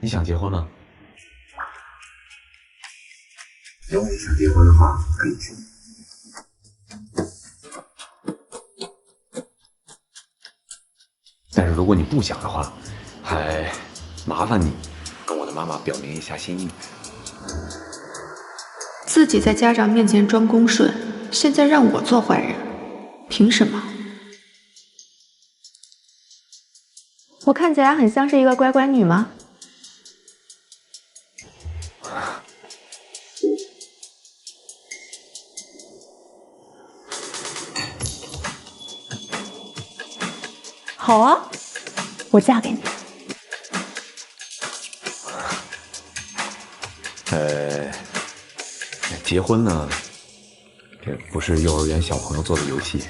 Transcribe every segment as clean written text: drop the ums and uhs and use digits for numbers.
你想结婚吗？如果你想结婚的话，可以去。但是如果你不想的话，还麻烦你跟我的妈妈表明一下心意。自己在家长面前装恭顺，现在让我做坏人，凭什么？我看起来很像是一个乖乖女吗？好啊，我嫁给你。结婚呢，这不是幼儿园小朋友做的游戏。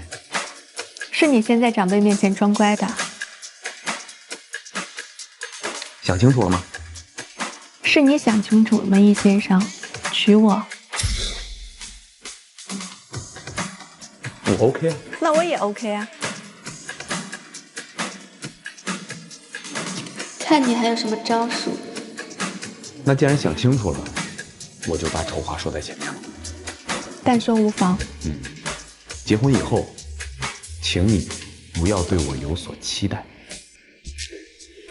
是你先在长辈面前装乖的。想清楚了吗？是你想清楚了吗，易先生？娶我。我 OK。那我也 OK 啊。看你还有什么招数？那既然想清楚了，我就把丑话说在前面了。但说无妨。结婚以后，请你不要对我有所期待。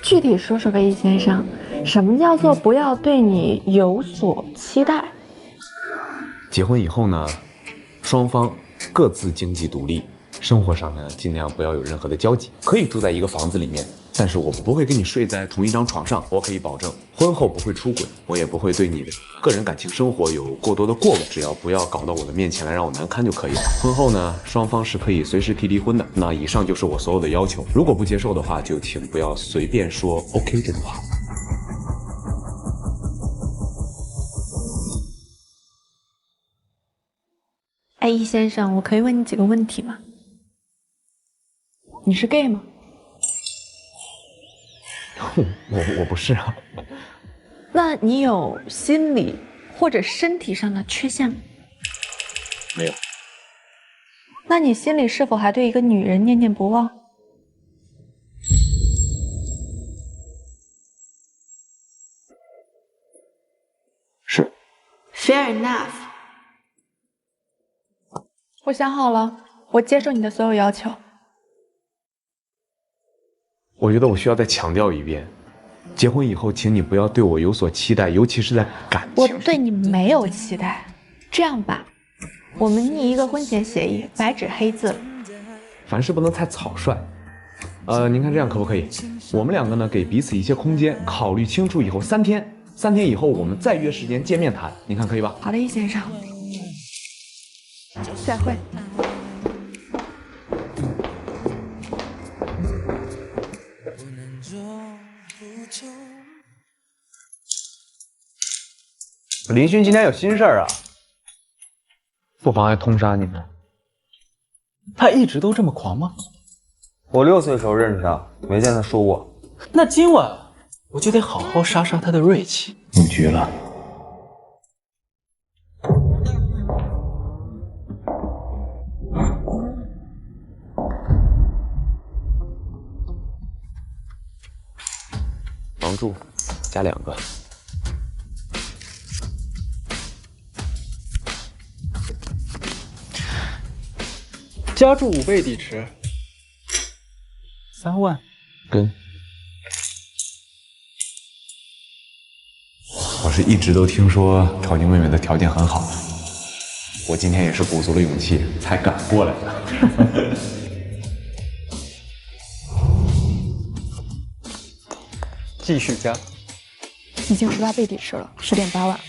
具体说说吧，易先生，什么叫做不要对你有所期待？结婚以后呢，双方各自经济独立，生活上呢尽量不要有任何的交集，可以住在一个房子里面，但是我不会跟你睡在同一张床上，我可以保证，婚后不会出轨，我也不会对你的个人感情生活有过多的过问，只要不要搞到我的面前来让我难堪就可以了。婚后呢，双方是可以随时提离婚的。那以上就是我所有的要求，如果不接受的话，就请不要随便说 OK 这种话。哎，易先生，我可以问你几个问题吗？你是 gay 吗？我不是啊。那你有心理或者身体上的缺陷吗？没有。那你心里是否还对一个女人念念不忘？是。 Fair enough。我想好了，我接受你的所有要求。我觉得我需要再强调一遍，结婚以后，请你不要对我有所期待，尤其是在感情上。我对你没有期待。这样吧，我们拟一个婚前协议，白纸黑字。凡事不能太草率。您看这样可不可以？我们两个呢，给彼此一些空间，考虑清楚以后3天以后我们再约时间见面谈，您看可以吧？好的，易先生。再会。林勋今天有心事儿啊，不妨碍通杀你们。他一直都这么狂吗？我6岁时候认识他，没见他说过。那今晚我就得好好杀杀他的锐气。你绝了。房住加2个。加注5倍抵池，3万。跟。我是一直都听说朝宁妹妹的条件很好的，我今天也是鼓足了勇气才敢过来的。继续加，已经18倍抵池了，10.8万。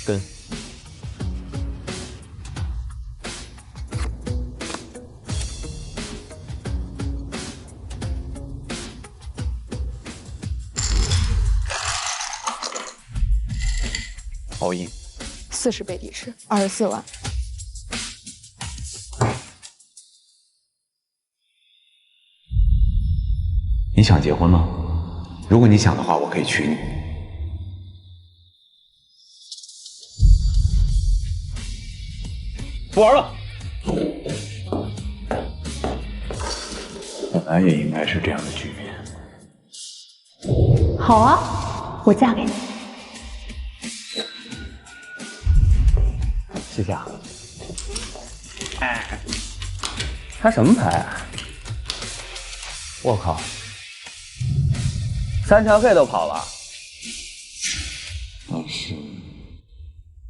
跟。all in。40倍抵池，24万。你想结婚吗？如果你想的话，我可以娶你。不。不玩了。本来也应该是这样的局面。好啊，我嫁给你。谢谢啊。他什么牌啊？我靠，3条 K 都跑了。但是，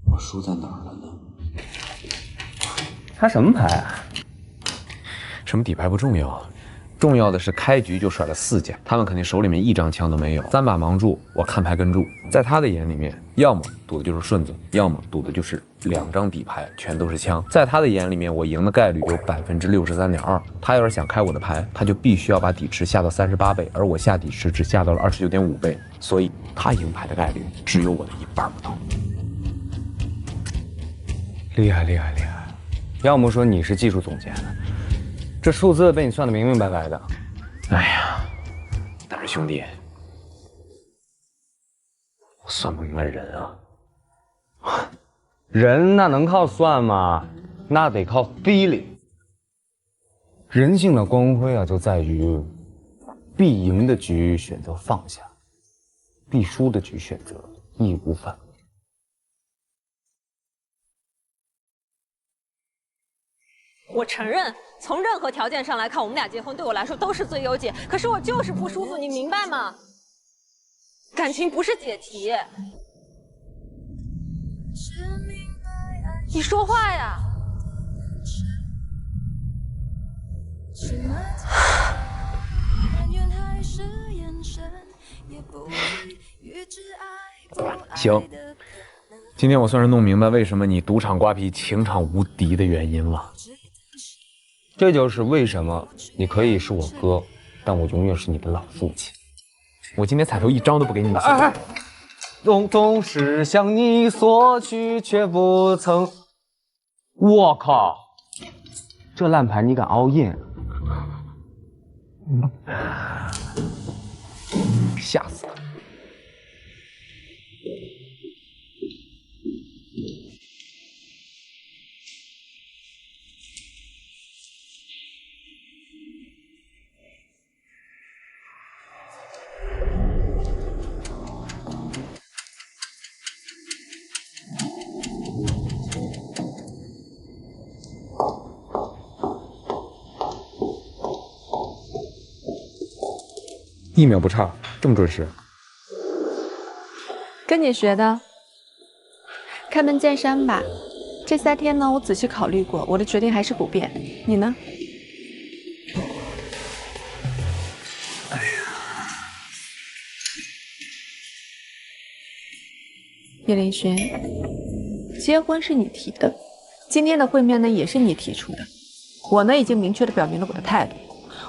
我输在哪儿了呢？他什么牌啊？什么底牌不重要，重要的是开局就甩了4家，他们肯定手里面1张枪都没有。3把盲注，我看牌跟注，在他的眼里面，要么赌的就是顺子，要么赌的就是2张底牌全都是枪。在他的眼里面，我赢的概率有63.2%。他要是想开我的牌，他就必须要把底池下到38倍，而我下底池只下到了29.5倍，所以他赢牌的概率只有我的1半不到。厉害厉害厉害！要么说你是技术总监的，这数字被你算得明明白白的。哎呀，但是兄弟，我算不明白人啊。人那能靠算吗？那得靠 feeling。人性的光辉啊，就在于必赢的局选择放下，必输的局选择义无反顾。我承认，从任何条件上来看，我们俩结婚对我来说都是最优解。可是我就是不舒服，你明白吗？感情不是解题。你说话呀！行，今天我算是弄明白为什么你赌场瓜皮情场无敌的原因了。这就是为什么你可以是我哥，但我永远是你的老父亲。我今天彩头1张都不给你们。总是向你索取，却不曾。我靠，这烂牌你敢凹印？吓死他！1秒不差，这么准时。跟你学的。开门见山吧，这3天呢，我仔细考虑过，我的决定还是不变。你呢？哎呀，叶凌轩，结婚是你提的，今天的会面呢也是你提出的，我呢已经明确的表明了我的态度。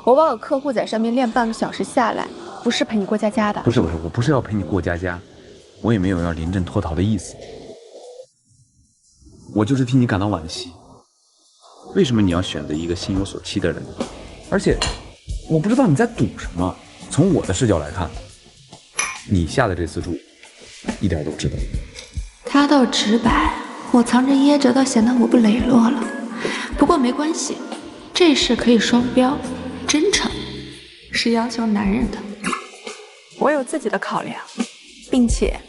我把我客户在上面练半个小时下来，不是陪你过家家的。不是，我不是要陪你过家家，我也没有要临阵脱逃的意思，我就是替你感到惋惜。为什么你要选择一个心有所期的人？而且，我不知道你在赌什么。从我的视角来看，你下的这次注，一点都不值得。他倒直白，我藏着掖着，倒显得我不磊落了。不过没关系，这事可以双标。真诚是要求男人的。我有自己的考量，并且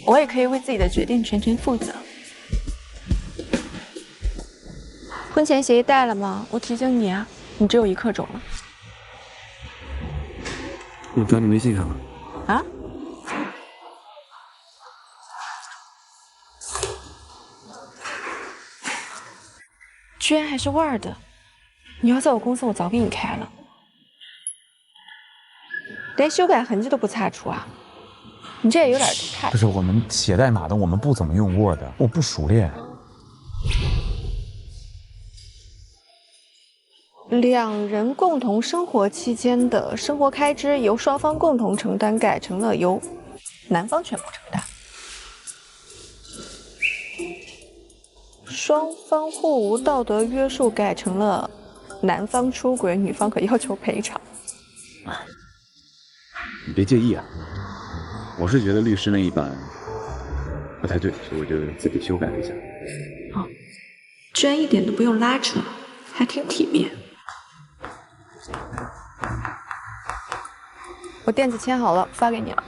我也可以为自己的决定全权负责。婚前协议带了吗？我提醒你啊，你只有1克种了。我加你微信上了。啊？居然还是Word，你要在我公司，我早给你开了。连修改痕迹都不擦出啊！你这也有点太……不是，我们写代码的，我们不怎么用 Word， 我不熟练。2人共同生活期间的生活开支由双方共同承担，改成了由男方全部承担。双方互无道德约束，改成了男方出轨，女方可要求赔偿。你别介意啊，我是觉得律师那一版不太对，所以我就自己修改了一下。居然一点都不用拉扯，还挺体面。我垫子签好了，发给你了。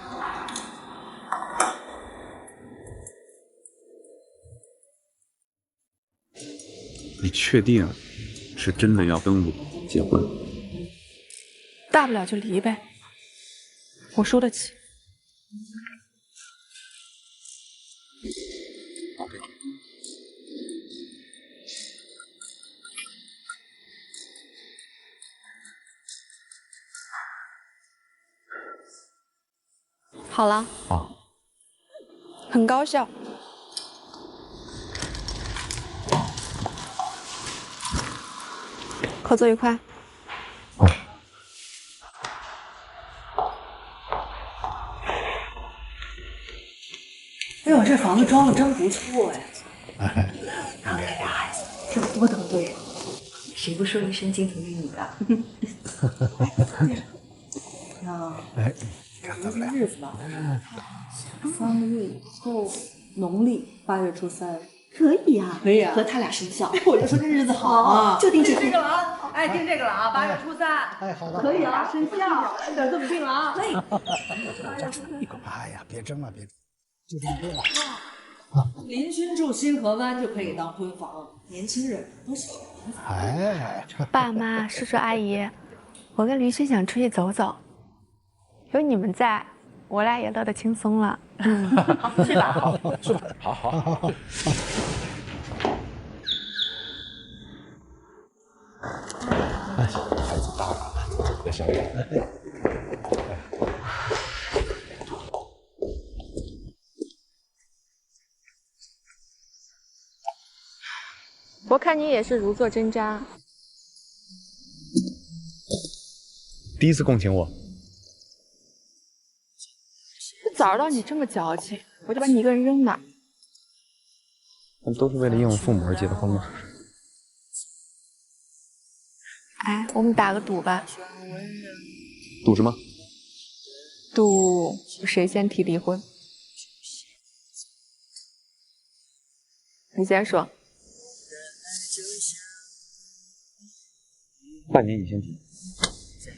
你确定是真的要跟我结婚？大不了就离呗，我输得起。好了。啊，很高效。合作愉快。哦。哎呦，这房子装的真不错哎！让这俩孩子这多得罪人，谁不说一声金童玉女的？哎，看怎么样？日子吧，3个月以后，农历8月初3。可以啊，可以啊，和他俩生肖。我就说这日子好啊，就定这个了啊！哎，定这个了啊，8月初3。哎，好的，可以啊，生肖，这么定了啊？可以。哎呀，别争了，别争，就这么定了。邻居住星河湾就可以当婚房，年轻人都喜欢。哎，爸妈、叔叔阿姨，我跟驴勋想出去走走，有你们在，我俩也乐得轻松了。好，去吧。好，是吧？好好好。哎，孩子大了，别想了。我看你也是如坐针毡。第一次共情我，早知道你这么矫情，我就把你一个人扔那儿。他们都是为了应付父母而结的婚吗？哎，我们打个赌吧。赌什么？赌谁先提离婚？你先说。半年以前提。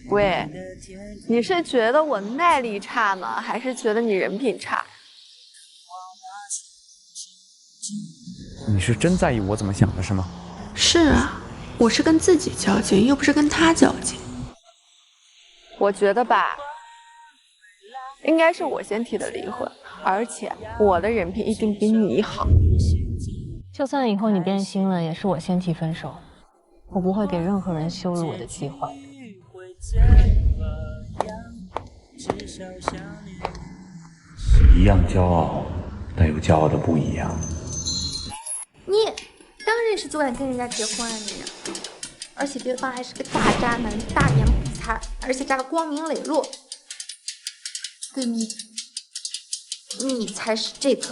喂，你是觉得我耐力差呢，还是觉得你人品差？你是真在意我怎么想的是吗？是啊，我是跟自己较劲，又不是跟他较劲。我觉得吧，应该是我先提的离婚，而且我的人品一定比你好。就算以后你变心了，也是我先提分手，我不会给任何人羞辱我的机会。一样骄傲，但有骄傲的不一样。你刚认识就敢跟人家结婚啊你？而且对方还是个大渣男、大言不惭，而且渣得光明磊落。对你，你才是这个。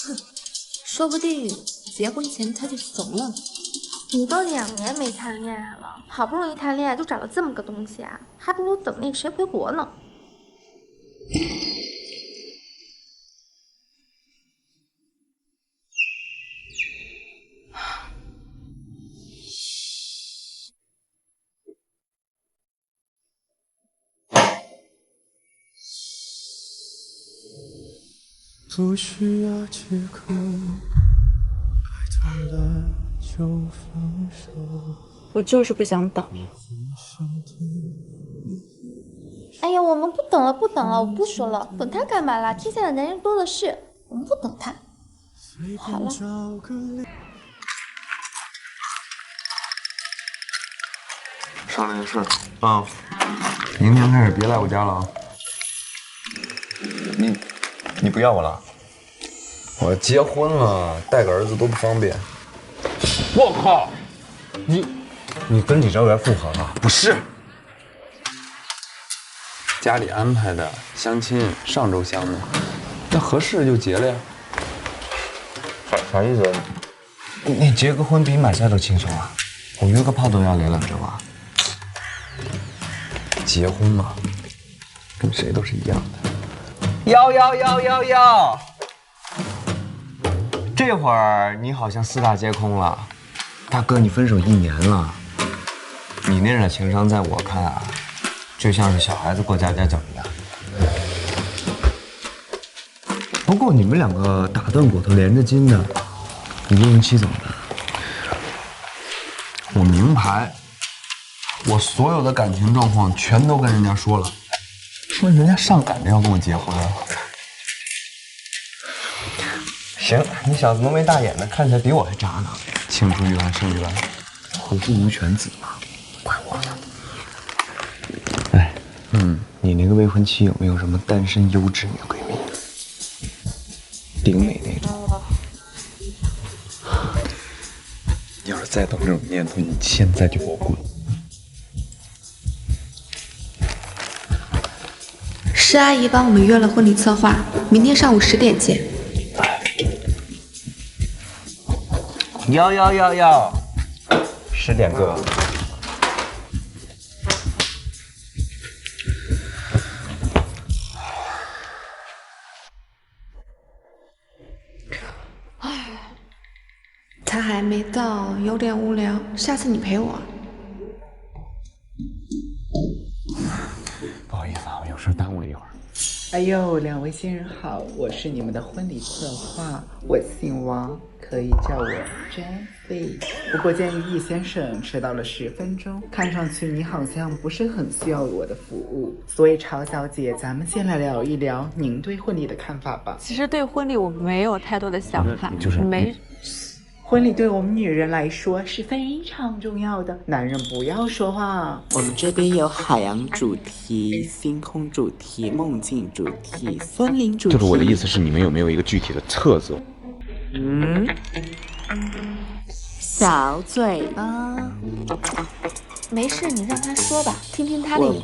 哼，说不定结婚前他就怂了。你都2年没谈恋爱了，好不容易谈恋爱就找了这么个东西啊，还不如等那个谁回国呢。不需要借口，爱痛了就放手。我就是不想等。哎呀，我们不等了，不等了，我不说了，等他干嘛啦？天下的男人多的是，我们不等他。好了。商量件事啊，明天开始别来我家了啊。你不要我了？我结婚了，带个儿子多不方便。我靠！你跟李昭元复合了？不是，家里安排的相亲，上周相的，那合适就结了呀。啥意思？你结个婚比买菜都轻松啊！我约个炮都要脸冷着吧？结婚嘛，跟谁都是一样的。要！这会儿你好像四大皆空了。大哥，你分手1年了，你那点情商，在我看啊，就像是小孩子过家家酒一样。不过你们两个打断骨头连着筋的，你未婚妻怎么办？我明牌，我所有的感情状况全都跟人家说了，说人家上赶着要跟我结婚了。行，你小子浓眉大眼的，看起来比我还渣呢。青出于蓝胜于蓝，虎父无犬子嘛，怪我的。哎，你那个未婚妻有没有什么单身优质女闺蜜？顶美那种。你要是再动这种念头，你现在就给我滚！施阿姨帮我们约了婚礼策划，明天上午10点见。要，10点个。他还没到，有点无聊，下次你陪我。不好意思啊，我有事耽误了一会儿。哎呦，两位新人好，我是你们的婚礼策划，我姓王，可以叫我 Jeffy。不过鉴于易先生迟到了10分钟，看上去你好像不是很需要我的服务，所以曹小姐，咱们先来聊一聊您对婚礼的看法吧。其实对婚礼我没有太多的想法，没。婚礼对我们女人来说是非常重要的，男人不要说话。我们这边有海洋主题、星空主题、梦境主题、森林主题。就是我的意思是，你们有没有一个具体的册子？小嘴巴。没事，你让他说吧，听听他的意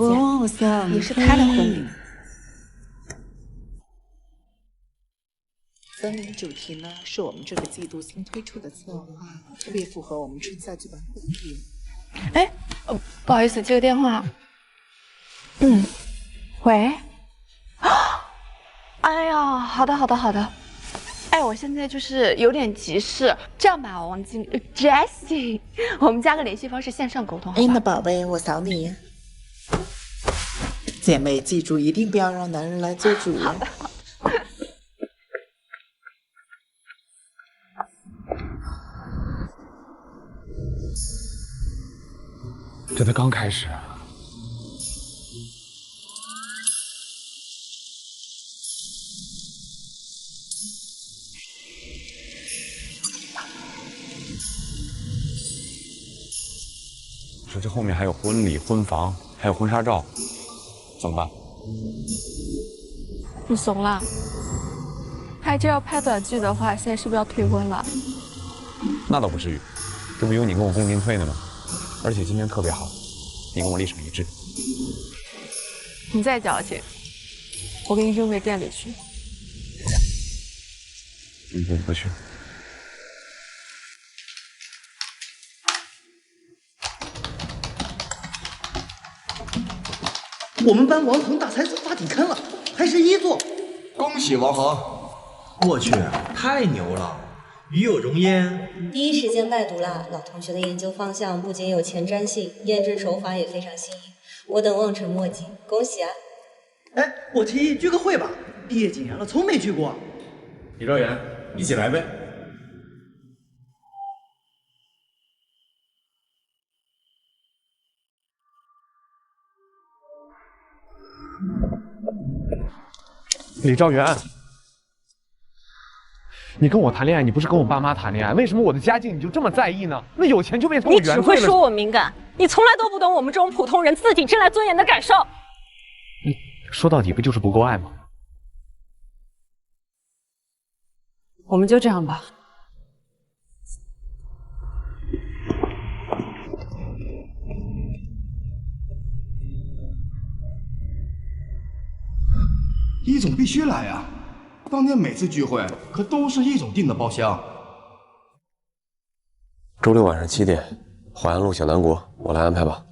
见。也是他的婚礼。森林主题呢，是我们这个季度新推出的策划，特别符合我们春夏季版婚礼。哎，不好意思，接个电话。喂。哎呀，好的。哎，我现在就是有点急事，这样吧，王经理，Jessie， 我们加个联系方式，线上沟通。那宝贝，我扫你。姐妹记住，一定不要让男人来做主。好的。这才刚开始。说这后面还有婚礼、婚房，还有婚纱照，怎么办？你怂了？拍照拍短剧的话，现在是不是要退婚了？那倒不至于，这不有你跟我共进退呢吗？而且今天特别好，你跟我立场一致。你再矫情，我给你扔回店里去。我不去。我们班王腾大才华顶坑了，还是1座。恭喜王恒！我去，太牛了！与有荣焉。第一时间拜读了，老同学的研究方向不仅有前瞻性，验证手法也非常新颖，我等望尘莫及，恭喜啊！哎，我提议聚个会吧，毕业几年了，从没聚过。李兆元，一起来呗。李兆元，你跟我谈恋爱，你不是跟我爸妈谈恋爱，为什么我的家境你就这么在意呢？那有钱就变成我你只会说我敏感，你从来都不懂我们这种普通人自己挣来尊严的感受。你说到底不就是不够爱吗？我们就这样吧。一总必须来呀！当年每次聚会可都是一总订的包厢。周六晚上7点，淮安路小南国，我来安排吧。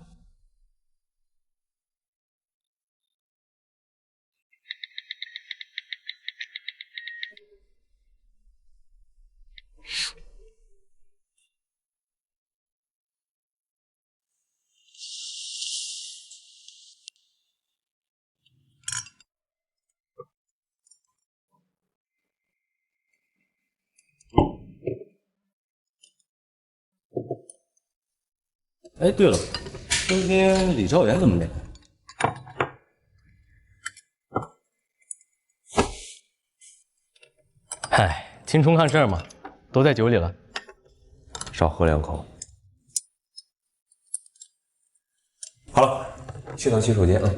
哎，对了，今天李兆元怎么没来？嗨，青春看事儿嘛，都在酒里了。少喝2口。好了，去趟洗手间啊。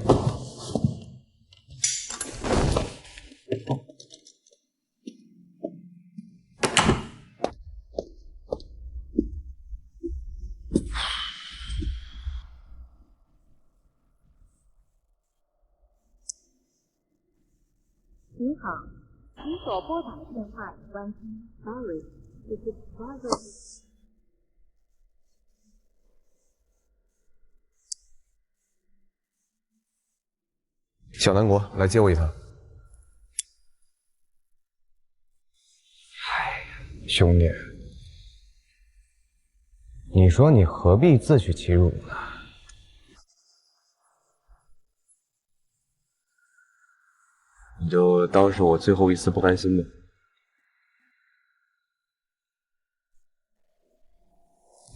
您好，您所拨打的电话已关机。Sorry， 这是 Bravo。小南国，来接我一趟。兄弟，你说你何必自取其辱呢？你就当是我最后一丝不甘心呗。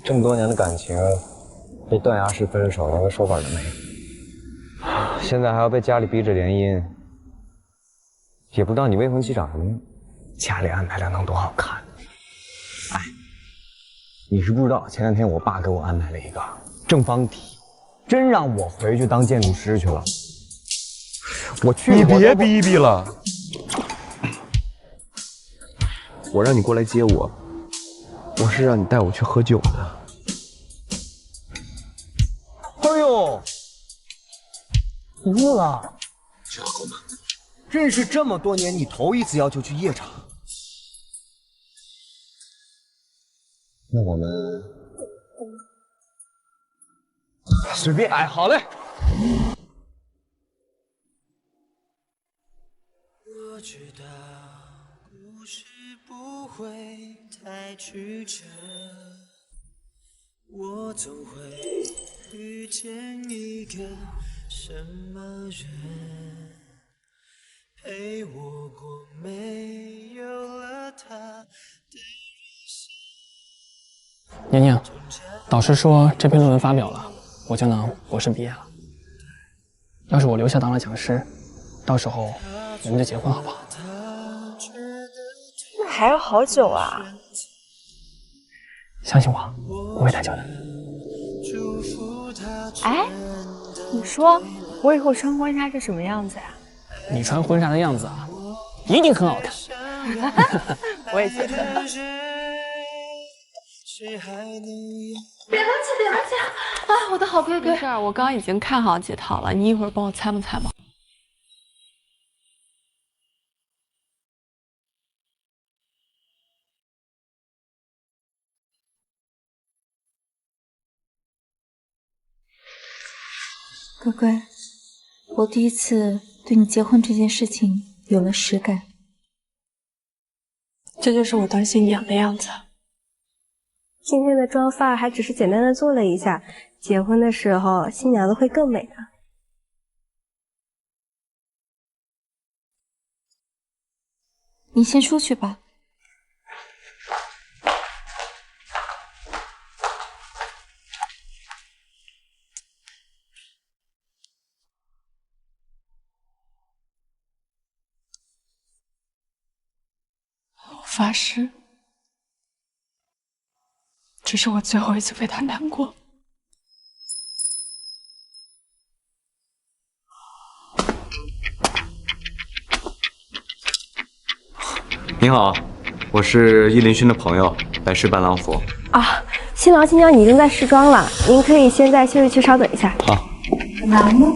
这么多年的感情，被断崖式分手连个说法都没有，现在还要被家里逼着联姻，也不知道你未婚妻长什么样，家里安排的能多好看。哎，你是不知道，前2天我爸给我安排了一个正方体，真让我回去当建筑师去了。我去，你别逼逼了，我让你过来接我，我是让你带我去喝酒的。哎呦，你饿了？去喝口吧。认识这么多年，你头一次要求去夜场，那我们随便。哎，好嘞。我知道故事不会太曲折，我总会遇见一个什么人，陪我过没有了他的宁宁，导师说这篇论文发表了，我就能博士毕业了。要是我留下当了讲师，到时候我们就结婚好不好？那还要好久啊！相信我，不会太久的。哎，你说我以后穿婚纱是什么样子呀？你穿婚纱的样子啊，一定很好看。我也觉得。别生气，别生气啊！我的好哥哥。没事儿，我刚刚已经看好几套了，你一会儿帮我参谋参谋。乖乖，我第一次对你结婚这件事情有了实感。这就是我当新娘的样子。今天的妆发还只是简单的做了一下，结婚的时候新娘子会更美的。你先出去吧。我发誓，这是我最后一次为他难过。您好，我是叶林勋的朋友，来试伴郎服。啊，新郎新娘已经在试妆了，您可以先在休息区稍等一下。好。来呢？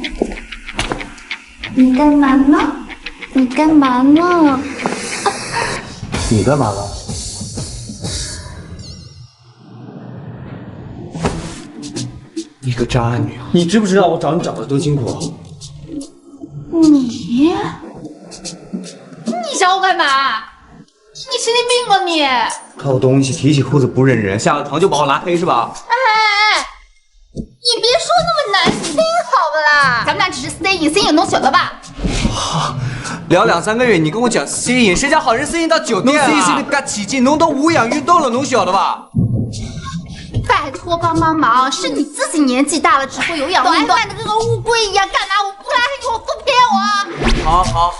你干嘛呢？你干嘛呢？你干嘛了？你个渣女！你知不知道我找你找的多辛苦？你找我干嘛？你神经病吧你！偷东西，提起裤子不认人，下了床就把我拉黑是吧？哎，你别说那么难听好不啦？咱们俩只是 stay in 私隐弄小了吧？聊2-3个月，你跟我讲私隐，谁家好人私隐到酒店啊？侬私隐的噶起劲，侬都无氧运动了，侬晓得吧？拜托帮帮忙，是你自己年纪大了只会有氧运动，爱慢的跟个乌龟一样，干嘛我不来还给我不骗我？好，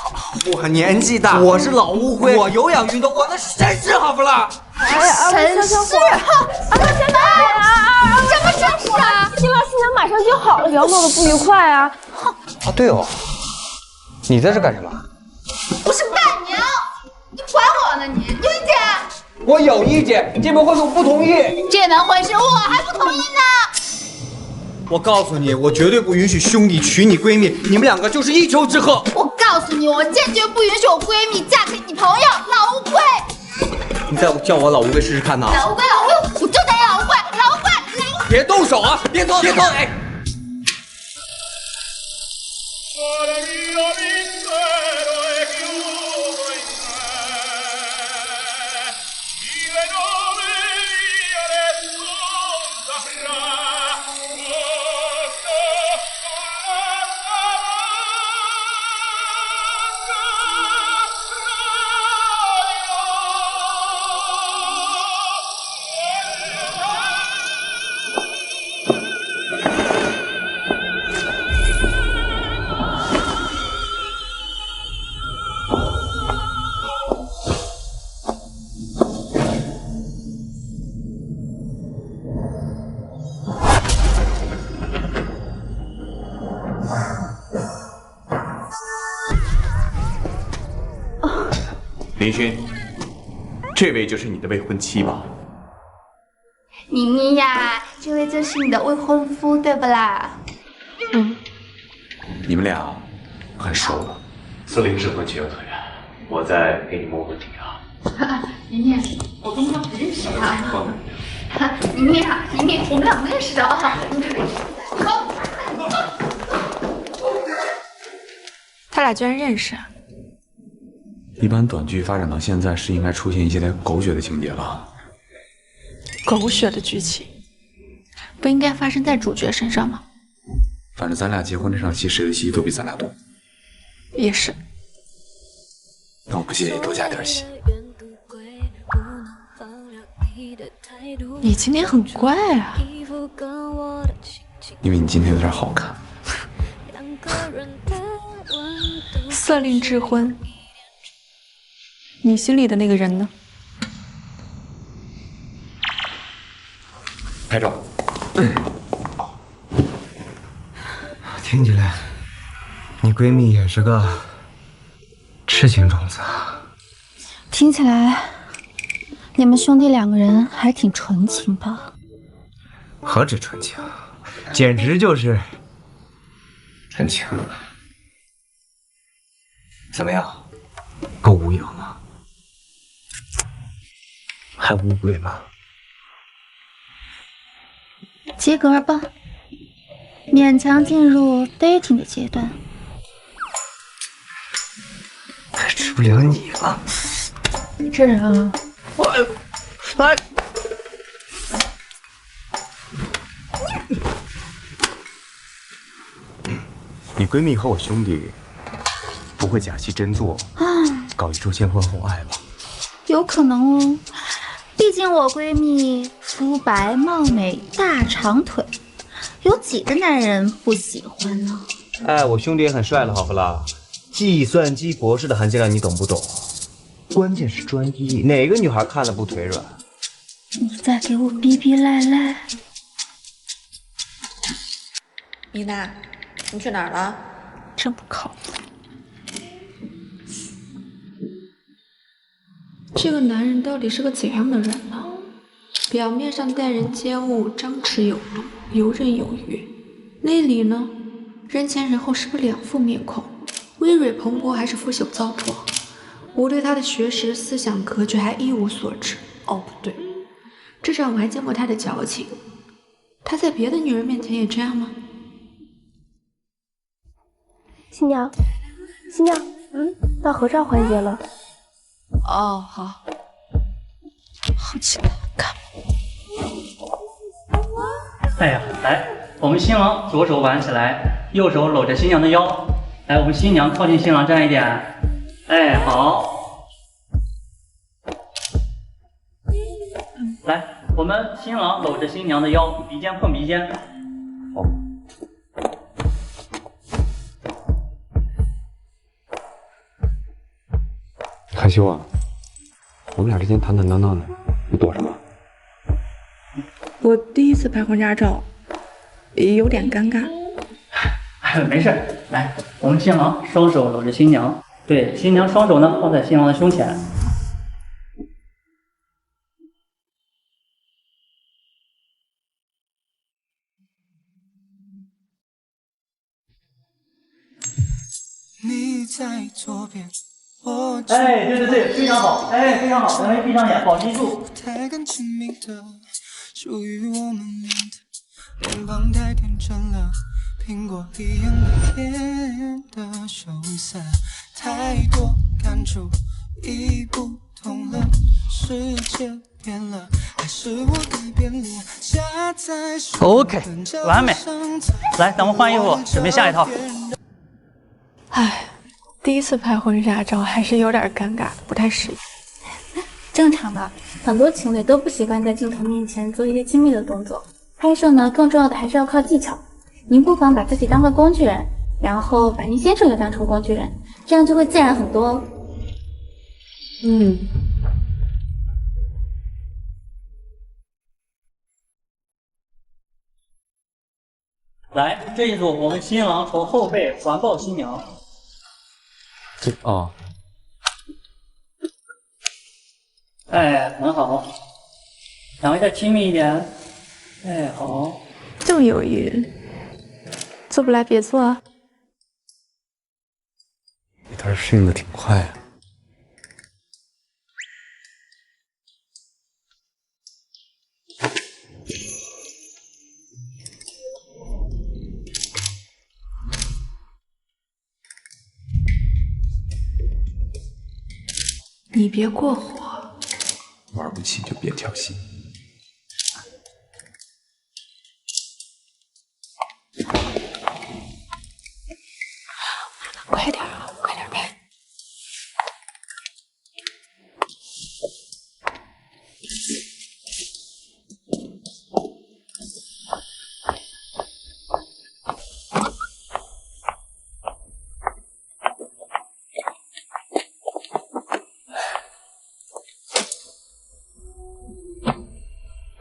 我年纪大，我是老乌龟，我有氧运动，我那是绅士，好不啦？绅士，什么绅士啊？新郎新娘马上就好了，不要闹得不愉快啊！啊，对哦，你在这干什么？不是伴娘，你管我呢你？有意见？我有意见，这门婚事我不同意。这门婚事我还不同意呢。我告诉你，我绝对不允许兄弟娶你闺蜜，你们两个就是一丘之貉。我告诉你，我坚决不允许我闺蜜嫁给你朋友老乌龟。你再叫我老乌龟试试看呐！老乌龟，我就得老乌龟，老乌龟，别动手啊！别动！哎！林勋，这位就是你的未婚妻吧？妮妮呀，这位就是你的未婚夫，对不啦？嗯。你们俩很熟了。4零智婚情有可原，我再给你摸摸底啊。妮妮，我跟他不认识啊。妮妮，我们俩不认识的啊。好。他俩居然认识。一般短剧发展到现在是应该出现一些点狗血的情节了。狗血的剧情，不应该发生在主角身上吗？反正咱俩结婚这场戏，谁的戏都比咱俩多。也是。那我不介意多加点戏。你今天很怪啊。因为你今天有点好看。色令智婚。你心里的那个人呢？拍照。听起来，你闺蜜也是个痴情种子啊。听起来，你们兄弟两个人还挺纯情的。何止纯情，简直就是真情。怎么样，够无影吗？还乌龟吗？及格吧，勉强进入 dating 的阶段。还治不了你了。你这人啊，来，你闺蜜和我兄弟不会假戏真做，搞一周先婚后爱吧？有可能哦，毕竟我闺蜜肤白貌美大长腿，有几个男人不喜欢呢？哎，我兄弟也很帅了，好不啦？计算机博士的含金量你懂不懂？关键是专一，哪个女孩看了不腿软？你再给我逼逼赖赖！妮娜，你去哪儿了？真不靠谱。这个男人到底是个怎样的人呢？表面上待人接物张弛有度，游刃有余，内里呢，人前人后是个两副面孔，威蕊蓬勃还是腐朽糟粕。我对他的学识、思想格局还一无所知。哦，不对，至少我还见过他的矫情。他在别的女人面前也这样吗？新娘，新娘，到合照环节了。哦，好，好期待看。哎呀，来，我们新郎左手挽起来，右手搂着新娘的腰。来，我们新娘靠近新郎站一点。哎，好。来，我们新郎搂着新娘的腰，鼻尖碰鼻尖。好。害羞啊？我们俩之间坦坦荡荡的，你躲什么？我第一次拍婚纱照，有点尴尬。没事，来，我们新郎双手搂着新娘，对，新娘双手呢放在新郎的胸前。你在左边，哎，对对对，非常好，哎，非常好，两位闭上眼，保持一注。太敢亲密的，属于我们俩的，脸庞太天真了，苹果一样的甜的羞涩，太多感触已不同了，世界变了，还是我改变了，夹在 OK， 完美。来，咱们换衣服，准备下一套。唉，第一次拍婚纱照还是有点尴尬，不太适应。正常的，很多情侣都不习惯在镜头面前做一些亲密的动作。拍摄呢，更重要的还是要靠技巧。您不妨把自己当个工具人，然后把您先生也当成工具人，这样就会自然很多哦。来，这一组我们新郎从后背环抱新娘。哦。哎，很好。两位再亲密一点。哎，好。这么犹豫，做不来别做啊。你倒是适应的挺快啊。你别过火，玩不起就别挑衅。快点啊，快点拍！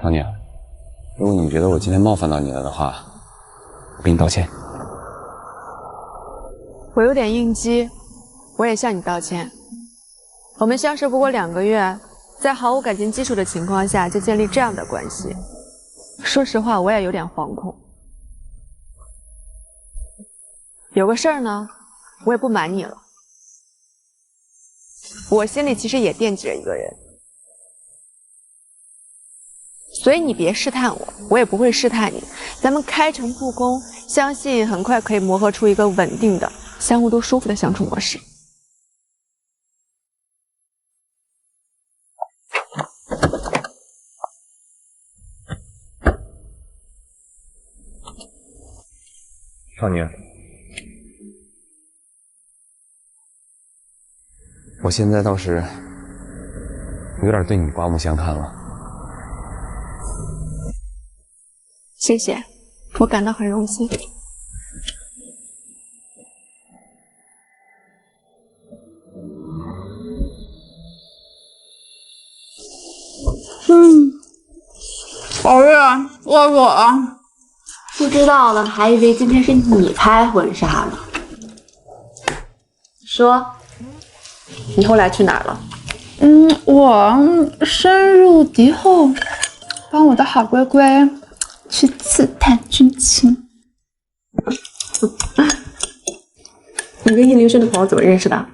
唐宁，如果你觉得我今天冒犯到你了的话，我给你道歉。我有点应激，我也向你道歉。我们相识不过2个月，在毫无感情基础的情况下就建立这样的关系，说实话我也有点惶恐。有个事儿呢，我也不瞒你了，我心里其实也惦记着一个人，所以你别试探我，我也不会试探你，咱们开诚布公，相信很快可以磨合出一个稳定的、相互都舒服的相处模式。少宁，我现在倒是有点对你刮目相看了。谢谢，我感到很荣幸。宝玉，饿死我了。不知道的还以为今天是你拍婚纱呢。说，你后来去哪儿了？我深入敌后，帮我的好龟龟去刺探军情。你跟叶凌轩的朋友怎么认识的？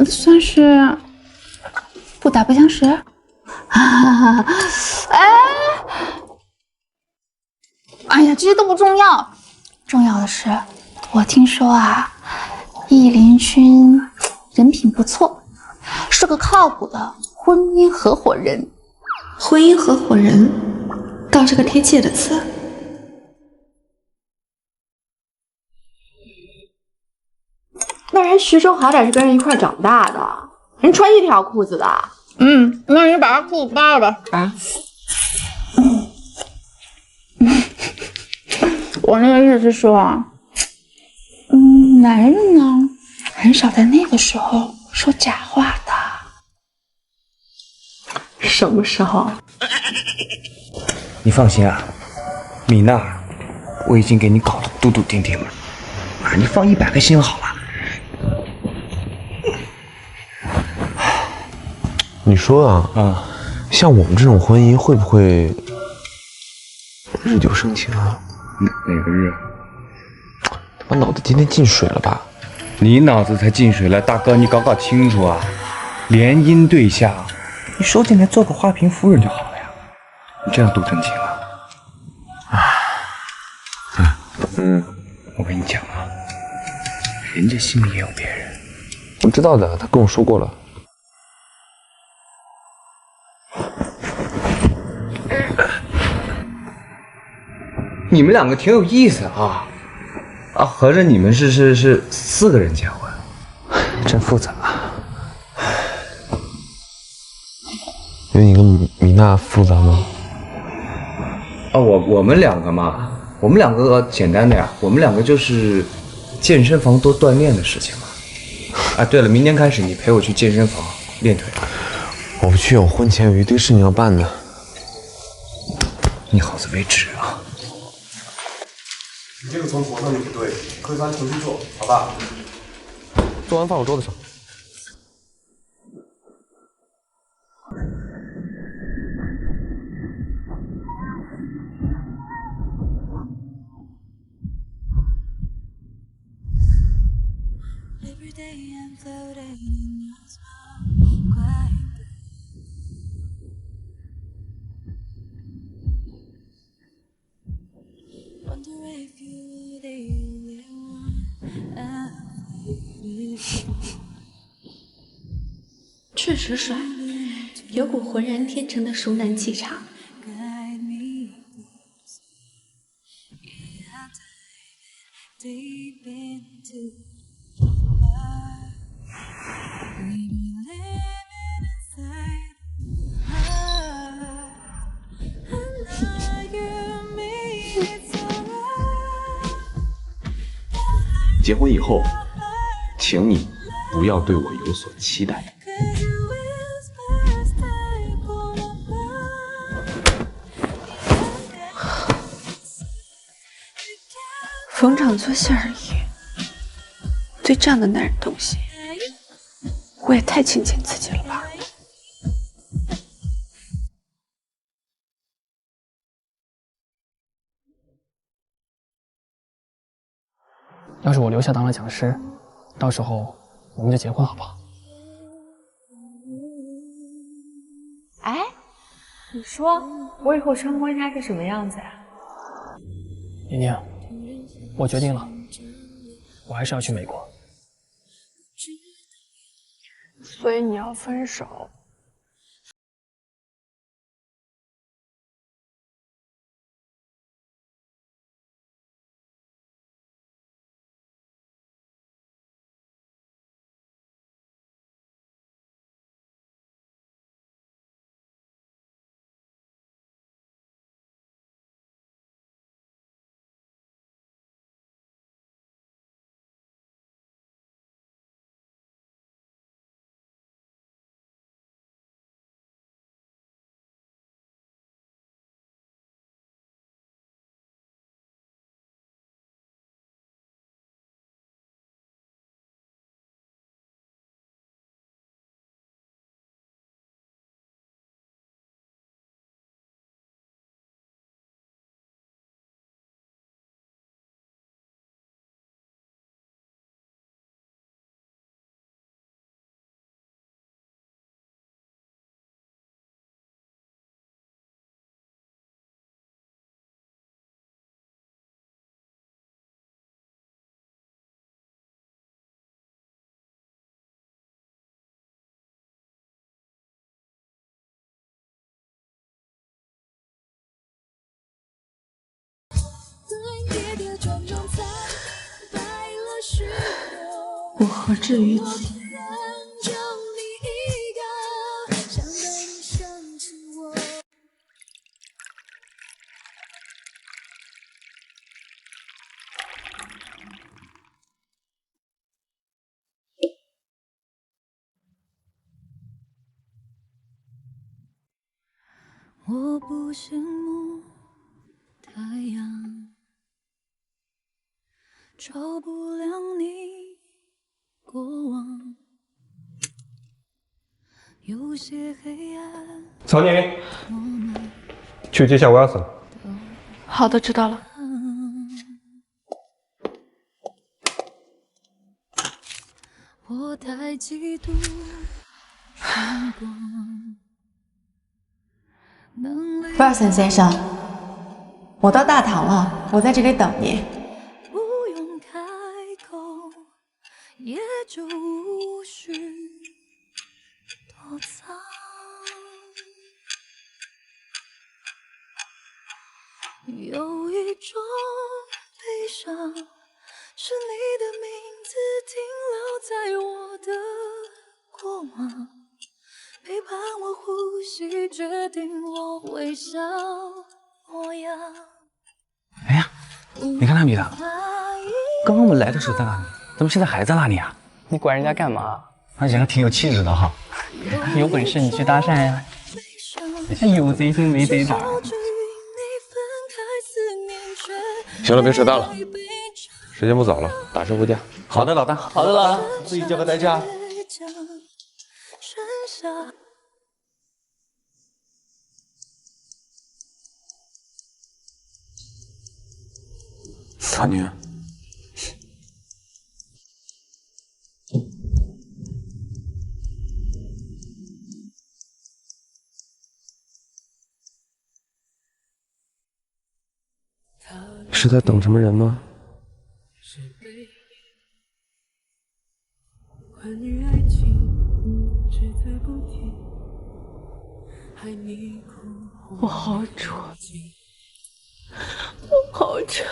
算是不打不相识。哎呀，这些都不重要，重要的是，我听说啊，叶凌君人品不错，是个靠谱的婚姻合伙人。婚姻合伙人倒是个贴切的词。那人徐州好歹是跟人一块长大的，人穿一条裤子的，那你把他裤子扒了吧。啊？我那个意思是说，男人呢，很少在那个时候说假话的。什么时候？你放心啊，米娜，我已经给你搞得笃笃定定了。啊，你放100个心好了。你说啊，像我们这种婚姻会不会日久生情啊？哪个日？他妈脑子今天进水了吧？你脑子才进水了，大哥，你搞清楚啊！联姻对象，你收进来做个花瓶夫人就好了呀。你这样多真情啊！我跟你讲啊，人家心里也有别人。我知道的，他跟我说过了。你们两个挺有意思啊！合着你们是4个人结婚，真复杂。有你跟米娜复杂吗？我们两个嘛，我们两个简单的呀，我们两个就是健身房多锻炼的事情嘛。对了，明天开始你陪我去健身房练腿。我不去，我婚前有一堆事情要办呢。你好自为之啊！你这个从头上就不对，可以翻重新做，好吧？做完放我桌子上。确实帅，有股浑然天成的熟男气场。结婚以后，请你不要对我有所期待。逢场作戏而已。对这样的男人动心，我也太轻贱自己了吧。要是我留下当了讲师，到时候我们就结婚好不好？哎，你说我以后穿婚纱是什么样子呀？宁宁，我决定了，我还是要去美国。所以你要分手？我何至于此？我不羡慕太阳，照不亮你过往。有些黑暗。曹宁，去接下威尔森。好的，知道了。我太嫉妒阳光。威尔森先生，我到大堂了，我在这里等你。不用开口，也就无需躲藏。有一种悲伤，是你的名字停留在我的过往，陪伴我呼吸，决定我微笑模样。哎呀，你看那女的，刚刚我们来的时候在那里，怎么现在还在那里啊？你管人家干嘛？而且还挺有气质的哈。有本事你去搭讪呀！有贼心没贼胆。行了，别扯淡了，时间不早了，打车回家。好的，老大。好的，老大，自己叫个代驾。曹宁，是在等什么人吗？关于爱情，只字不提，害你哭红。我好蠢，我好蠢，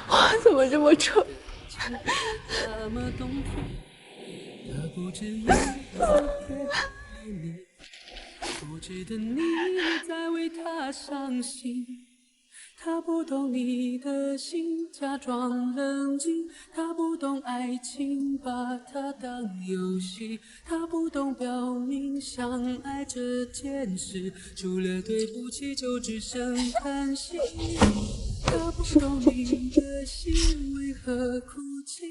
我怎么这么蠢？那么动听，他不知你在你，不值得你在为他伤心。他不懂你的心，假装冷静。他不懂爱情，把它当游戏。他不懂表明相爱这件事，除了对不起就只剩叹息。他不懂你的心为何哭泣，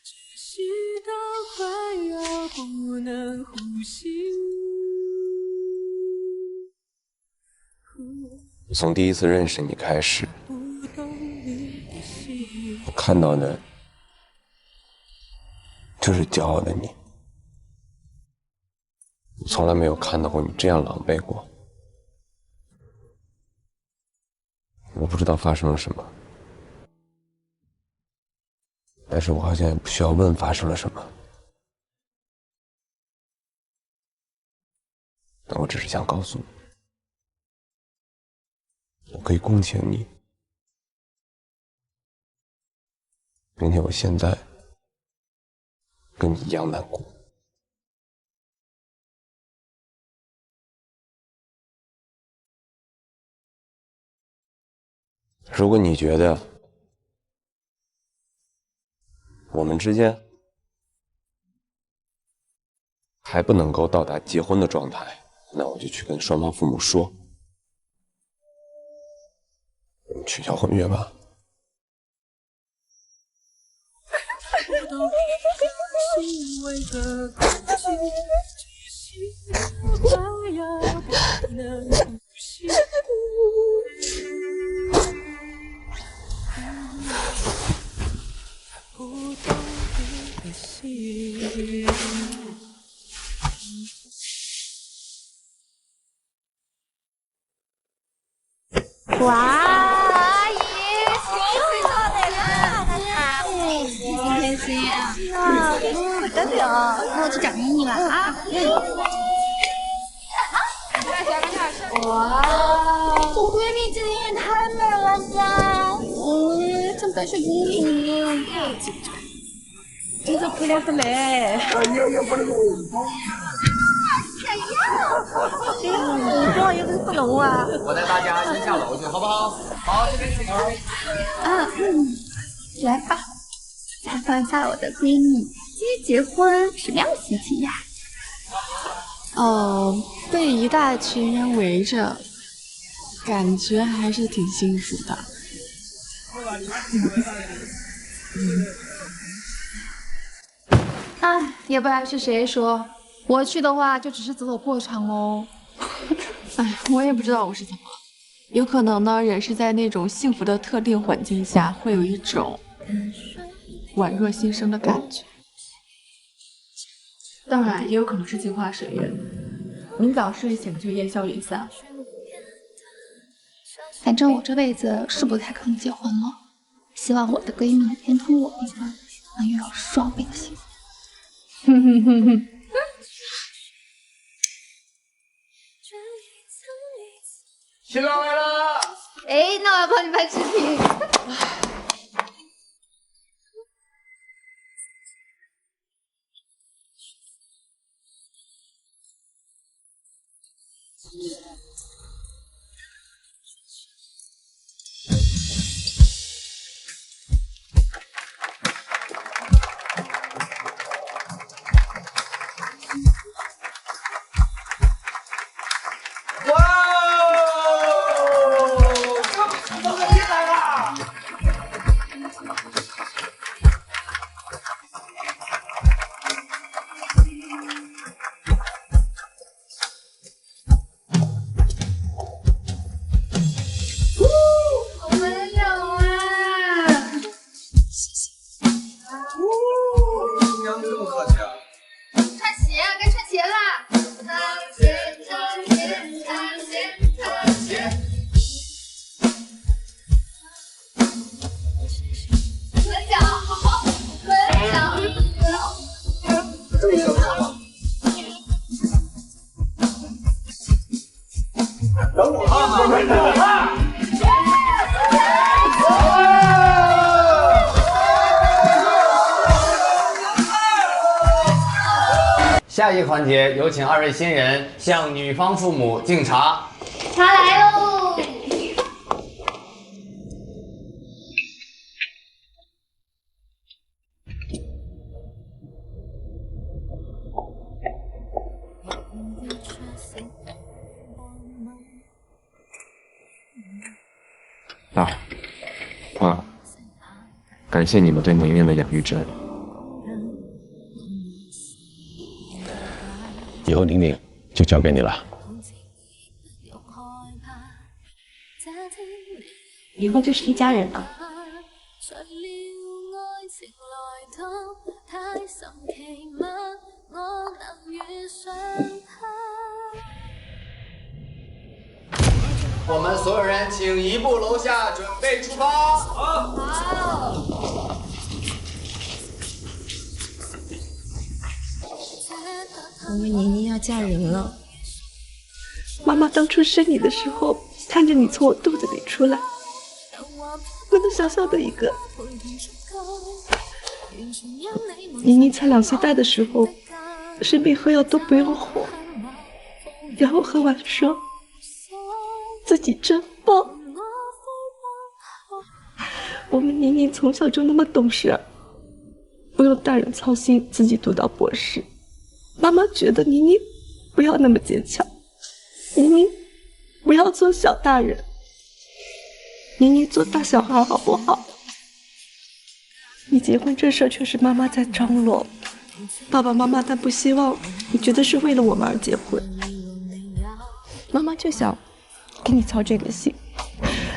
窒息到快要不能呼吸。从第一次认识你开始，我看到的就是骄傲的你，我从来没有看到过你这样狼狈过。我不知道发生了什么，但是我好像也不需要问发生了什么，但我只是想告诉你，我可以共情你，并且我现在跟你一样难过。如果你觉得我们之间还不能够到达结婚的状态，那我就去跟双方父母说，我们取消婚约吧。不懂你的心为何哭泣，窒息到快要不能呼吸。不懂你的心。哇，阿姨，新到的啦！开心啊！不得了，那我去找妮妮了啊！哇，我闺蜜今天也太美了吧！真的是妮妮，真的漂亮的美！哎呀，这样又不能啊！我带大家先下楼去，好不好？好，这边请。来吧，采访一下我的闺蜜，今天结婚什么样的心情呀？哦，被一大群人围着，感觉还是挺幸福的。哎，也不知道是谁说，我去的话就只是走走过场哦。哎，我也不知道我是怎么了，有可能呢，人是在那种幸福的特定环境下，会有一种宛若新生的感觉。当然，也有可能是镜花水月，明早睡醒就烟消云散。反正我这辈子是不太可能结婚了，希望我的闺蜜连同我一块能拥有双倍的幸福。哼哼哼哼。新郎来了！哎，那我要帮你拍视频。下一个环节，有请2位新人向女方父母敬茶。茶来喽！啊，感谢你们对宁宁的养育之恩。以后宁宁就交给你了。以后就是一家人了。我们所有人请移步楼下，准备出发。好。我们宁宁要嫁人了。妈妈当初生你的时候，看着你从我肚子里出来，我那小小的一个，宁宁才2岁大的时候，生病喝药都不用火，然后喝完说自己真棒。我们宁宁从小就那么懂事，不用大人操心，自己读到博士。妈妈觉得宁宁不要那么坚强，宁宁不要做小大人，宁宁做大小孩好不好？你结婚这事却是妈妈在张罗，爸爸妈妈但不希望你觉得是为了我们而结婚。妈妈就想给你操这个心，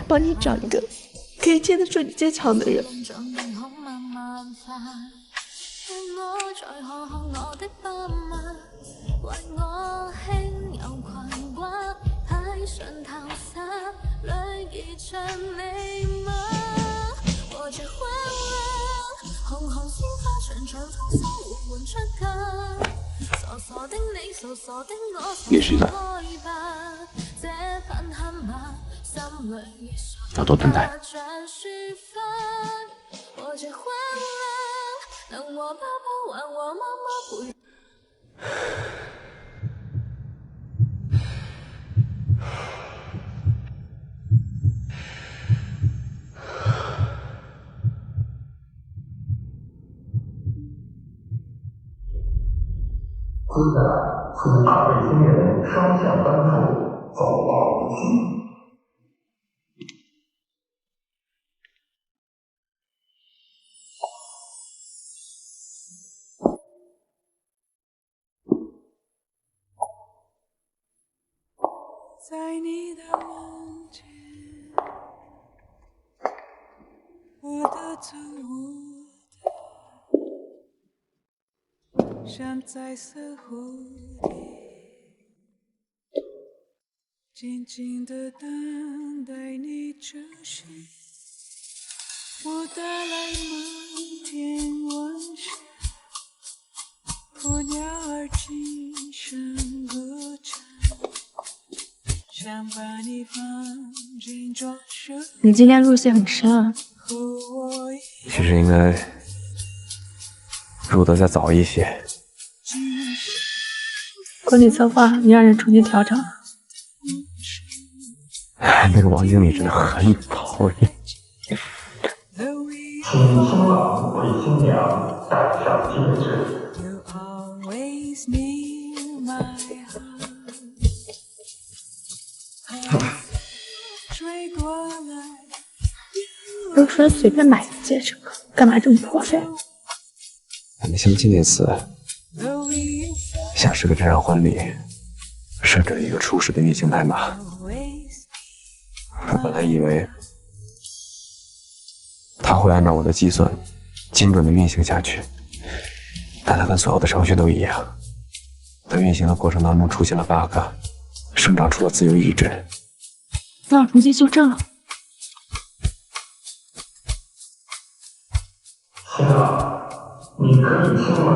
帮你找一个可以牵得住你坚强的人。也许呢，要多等待。接下来，请二位新人双向奔赴，走到一起。在你的门前，我的走我的，像彩色蝴蝶，静静地等待你出现。我带来满天晚霞，捕鸟儿轻声歌唱。你今天入戏很深啊。其实应该入得再早一些。婚礼策划你让人重新调整了。那个王经理真的很讨厌。请新郎为新娘戴上戒指。不是说随便买个戒指吗？干嘛这么破费？咱们相亲那次，像是个真人婚礼，设置了一个初始的运行代码。我本来以为他会按照我的计算，精准的运行下去，但它跟所有的程序都一样，在运行的过程当中出现了 bug， 生长出了自由意志。那我重新修正了。新郎，你可以亲吻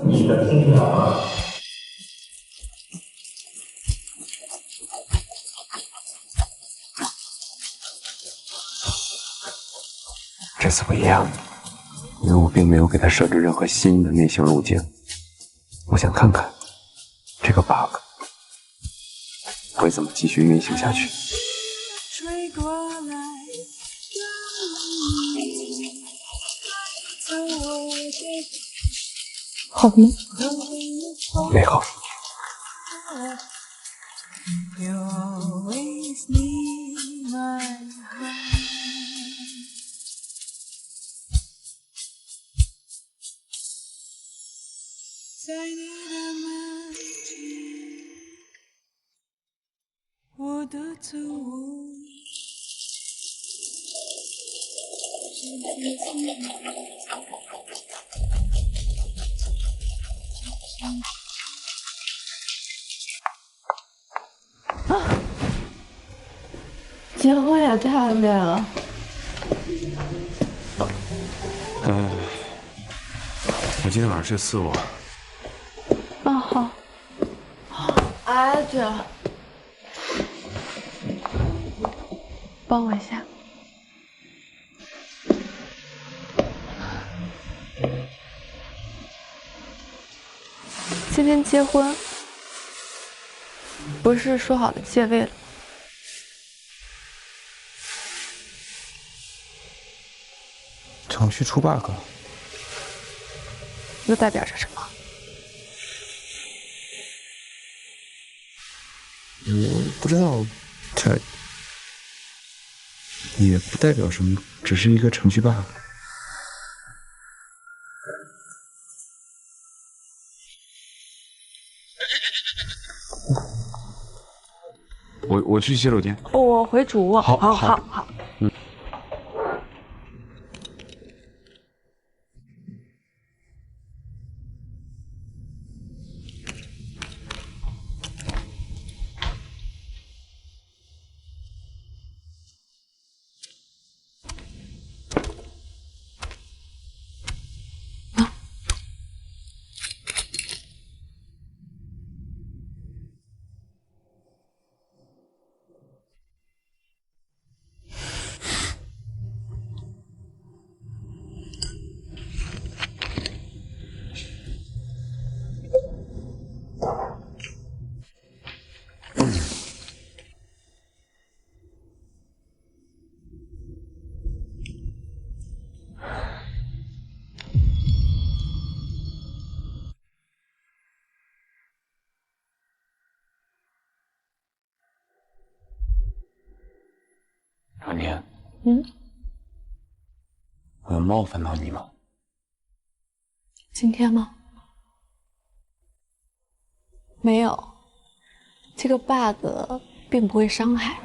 你的新娘了。这次不一样，因为我并没有给他设置任何新的运行路径。我想看看这个 bug 会怎么继续运行下去。好吗？没好。在你的门前，我的走我结婚也太累了。我今天晚上睡4卧。啊好。哎，对了，帮我一下。今天结婚，不是说好的借位了？程序出 bug 了，又代表着什么？我不知道，它也不代表什么，只是一个程序 bug。我去洗手间。我回主卧。好。嗯。我有冒犯到你吗？今天吗？没有，这个 bug 并不会伤害。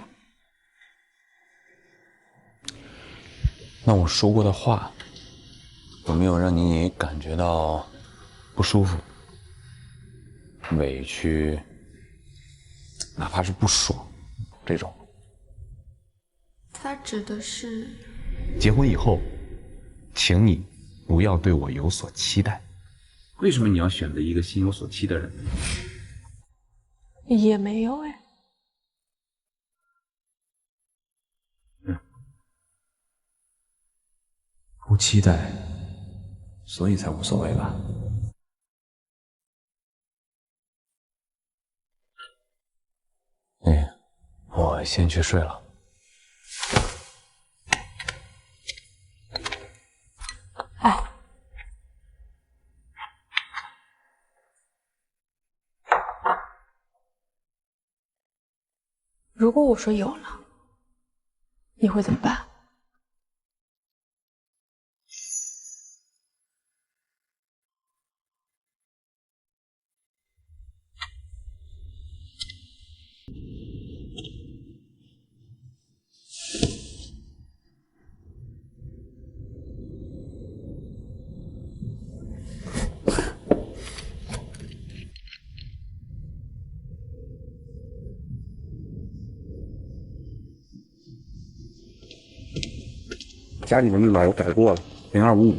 那我说过的话，有没有让你感觉到不舒服、委屈，哪怕是不爽这种？他指的是结婚以后，请你不要对我有所期待。为什么你要选择一个心有所期的人？也没有哎。不期待，所以才无所谓吧。我先去睡了。如果我说有了，你会怎么办？家里的密码我改过了，0255。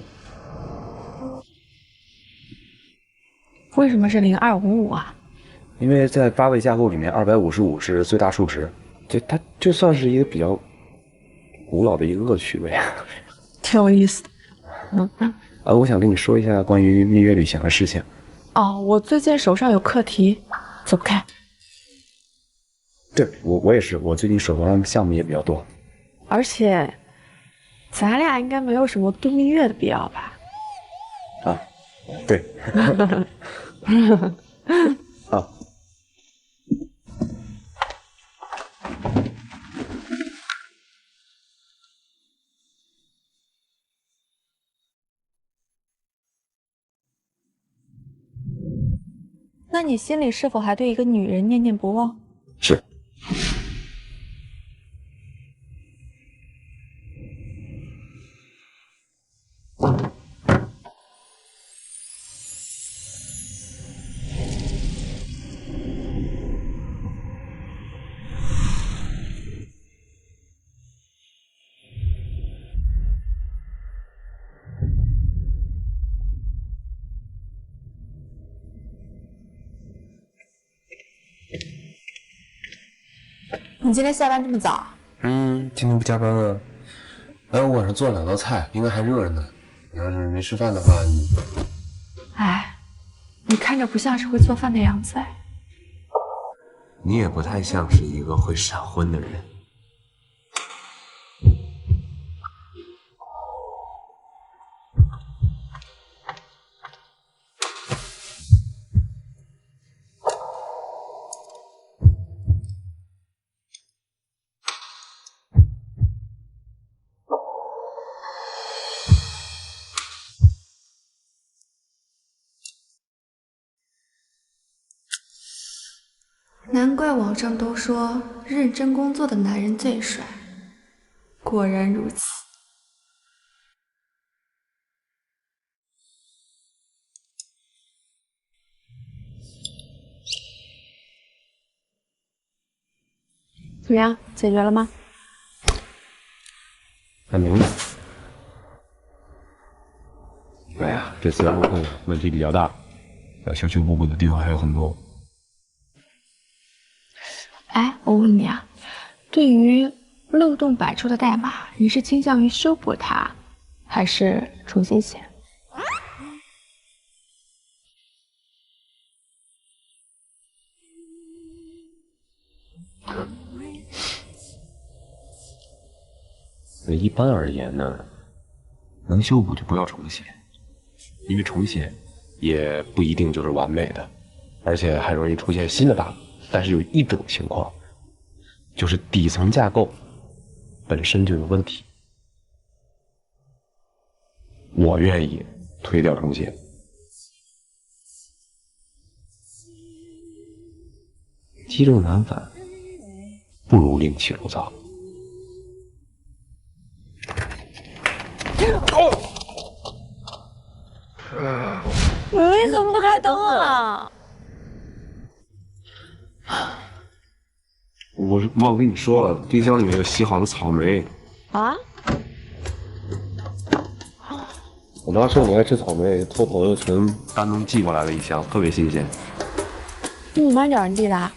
为什么是0255啊？因为在8位架构里面，255是最大数值，这算是一个比较古老的一个恶趣味。挺有意思的。我想跟你说一下关于蜜月旅行的事情。哦，我最近手上有课题，走不开。对，我也是，我最近手头上项目也比较多。而且，咱俩应该没有什么度蜜月的必要吧？啊，对。好。那你心里是否还对一个女人念念不忘？是。你今天下班这么早？今天不加班啊。我晚上做了2道菜，应该还热着呢。你要是没吃饭的话，哎，你看着不像是会做饭的样子哎。你也不太像是一个会闪婚的人。难怪网上都说认真工作的男人最帅，果然如此。怎么样，解决了吗？还没呢。哎呀，这次路控问题比较大，要修修补补的地方还有很多。哎，我问你啊，对于漏洞百出的代码，你是倾向于修补它，还是重新写？一般而言呢，能修补就不要重写，因为重写也不一定就是完美的，而且还容易出现新的 bug。但是有一种情况，就是底层架构本身就有问题，我愿意推掉程杰。积重难返，不如另起炉灶。你怎么不开灯啊？我忘跟你说了，冰箱里面有洗好的草莓。啊？我妈说你爱吃草莓，托朋友从丹东寄过来了一箱，特别新鲜。你妈找人递的？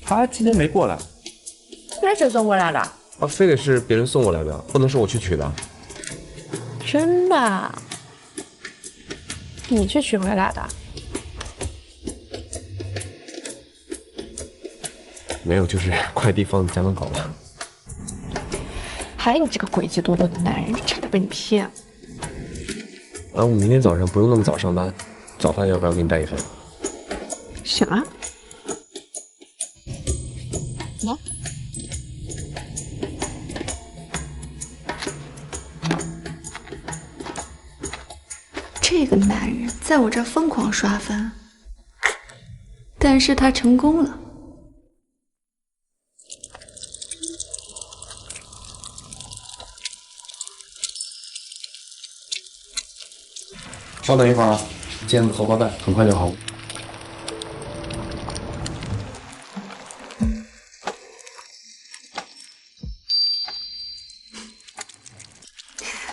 她今天没过来。那谁送过来的？啊，非得是别人送过来的，不能是我去取的。真的？你去取回来的？没有，就是快递放家门口了。还有你这个诡计多端的男人，差点被你骗了。啊，我明天早上不用那么早上班，早饭要不要给你带一份？行啊。来。这个男人在我这儿疯狂刷分，但是他成功了。稍等一会儿啊，煎个荷包蛋，很快就好。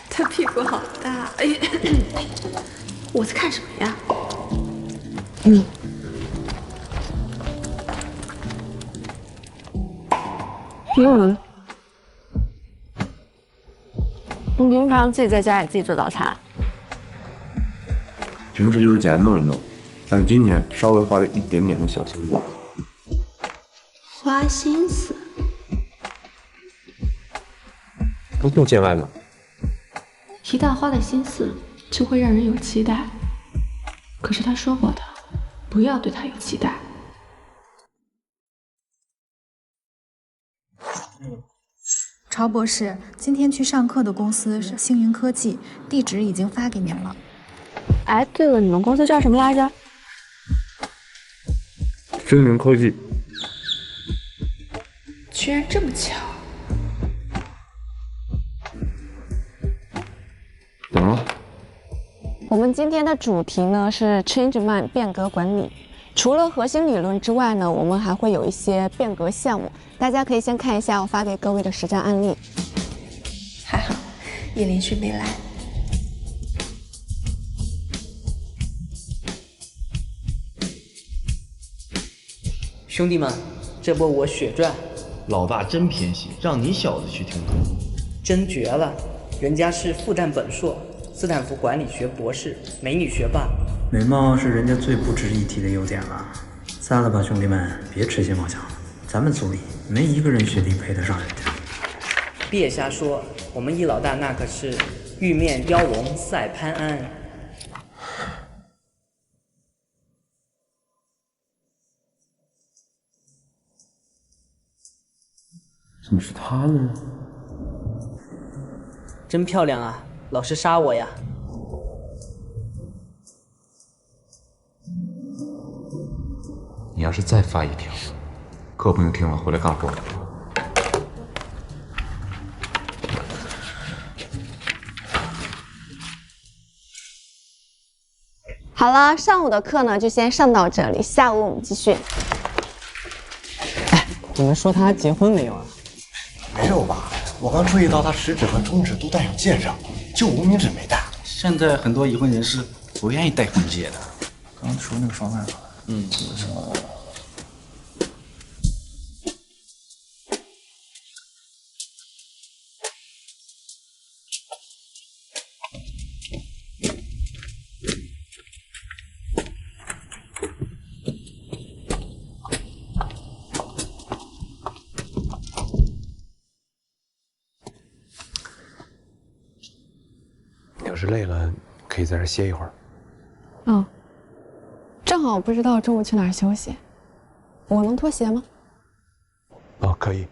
他屁股好大，哎呀，我在看什么呀？你平常自己在家里自己做早餐？平时就是简单弄一弄，但是今天稍微花了一点点的小心思。花心思？不就见外吗？一旦花了心思，就会让人有期待。可是他说过的，不要对他有期待。曹博士，今天去上课的公司是星云科技，地址已经发给您了。哎，对了，你们公司叫什么来着？星云科技。居然这么巧！怎么了？我们今天的主题呢是 Change Mind 变革管理。除了核心理论之外呢，我们还会有一些变革项目，大家可以先看一下我发给各位的实战案例。还好叶林旭没来。兄弟们，这波我血赚，老大真偏心，让你小子去听课，真绝了！人家是复旦本硕，斯坦福管理学博士，美女学霸。美貌是人家最不值一提的优点了。散了吧，兄弟们，别痴心妄想了。咱们组里没一个人学历配得上人家。别瞎说，我们易老大那可是玉面雕龙赛潘安。怎么是他呢？真漂亮啊！老师杀我呀！你要是再发一条，课不用听了，回来干活。好了，上午的课呢就先上到这里，下午我们继续。你们说他结婚没有啊？没有吧？我刚注意到他食指和中指都戴有戒指，就无名指没戴。现在很多已婚人士不愿意戴婚戒的。刚刚说那个方案好。要是累了，可以在这歇一会儿。嗯，正好不知道中午去哪儿休息，我能脱鞋吗？哦，可以。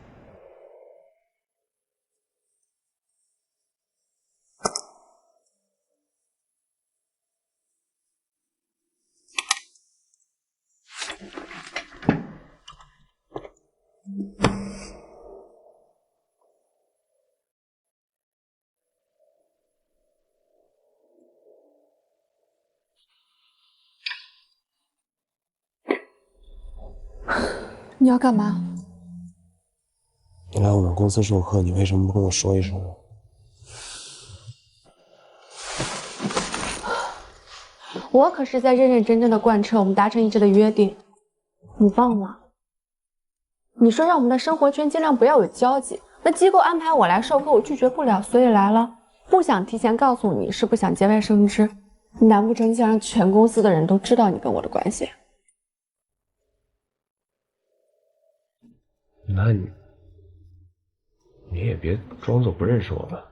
你要干嘛？你来我们公司授课，你为什么不跟我说一声呢？我可是在认认真真的贯彻我们达成一致的约定，你忘了？你说让我们的生活圈尽量不要有交集，那机构安排我来授课，我拒绝不了，所以来了。不想提前告诉你，是不想节外生枝。难不成想让全公司的人都知道你跟我的关系？那你也别装作不认识我吧。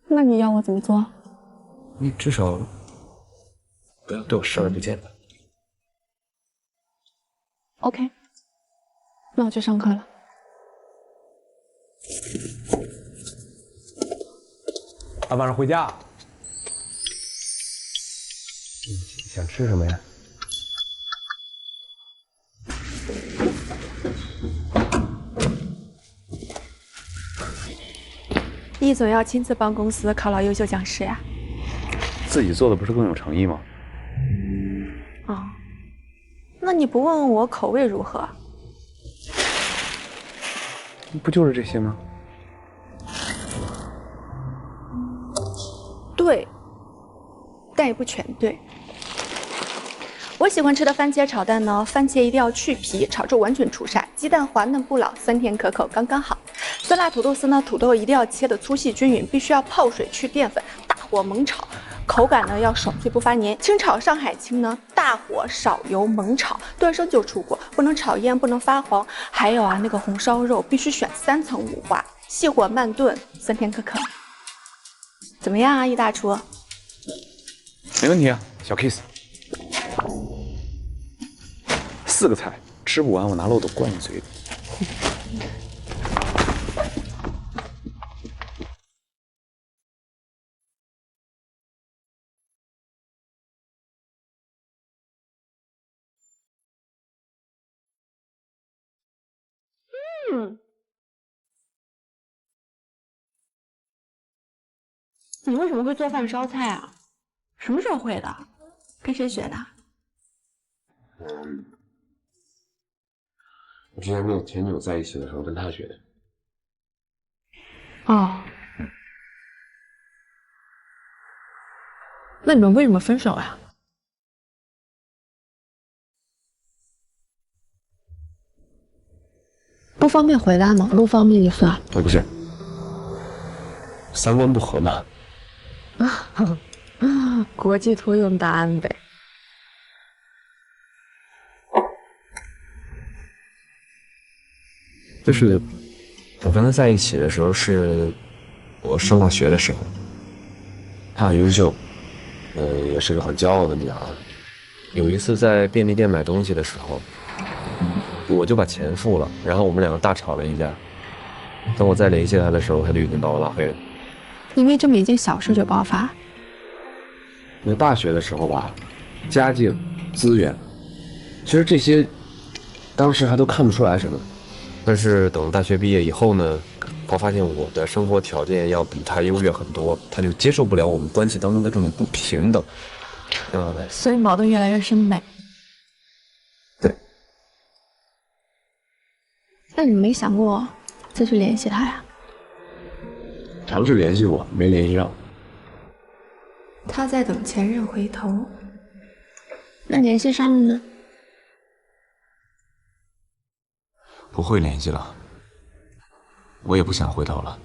那你要我怎么做？你至少不要对我视而不见吧。OK， 那我去上课了。晚上回家。想吃什么呀？易总要亲自帮公司犒劳优秀讲师呀。自己做的不是更有诚意吗？哦，那你不问问我口味如何？不就是这些吗？对，但也不全对。我喜欢吃的番茄炒蛋呢，番茄一定要去皮，炒至完全出晒，鸡蛋滑嫩不老，酸甜可口，刚刚好。酸辣土豆丝呢，土豆一定要切的粗细均匀，必须要泡水去淀粉，大火猛炒，口感呢要爽脆不发黏。清炒上海青呢，大火少油猛炒，断生就出锅，不能炒烟，不能发黄。还有啊，那个红烧肉必须选3层五花，细火慢炖，酸甜可口。怎么样啊，易大厨？没问题啊，小 case。4个菜吃不完，我拿漏斗灌你嘴里。你为什么会做饭烧菜啊？什么时候会的？跟谁学的？我之前跟我前女友在一起的时候跟她学的。哦，那你们为什么分手呀？不方便回答吗？不方便就算。不是，三观不合嘛。国际通用答案呗。就是我跟他在一起的时候，是我上大学的时候。他很优秀，也是个很骄傲的女孩。有一次在便利店买东西的时候，我就把钱付了，然后我们两个大吵了一架。等我再联系他的时候，他就已经把我拉黑了。因为这么一件小事就爆发？那大学的时候吧，家境、资源，其实这些当时还都看不出来什么。但是等大学毕业以后呢，我发现我的生活条件要比他优越很多，他就接受不了我们关系当中的这种不平等，对吧？所以矛盾越来越深呗。对。那你没想过再去联系他呀？尝试联系我，没联系上。他在等前任回头。那联系上了呢？不会联系了，我也不想回头了。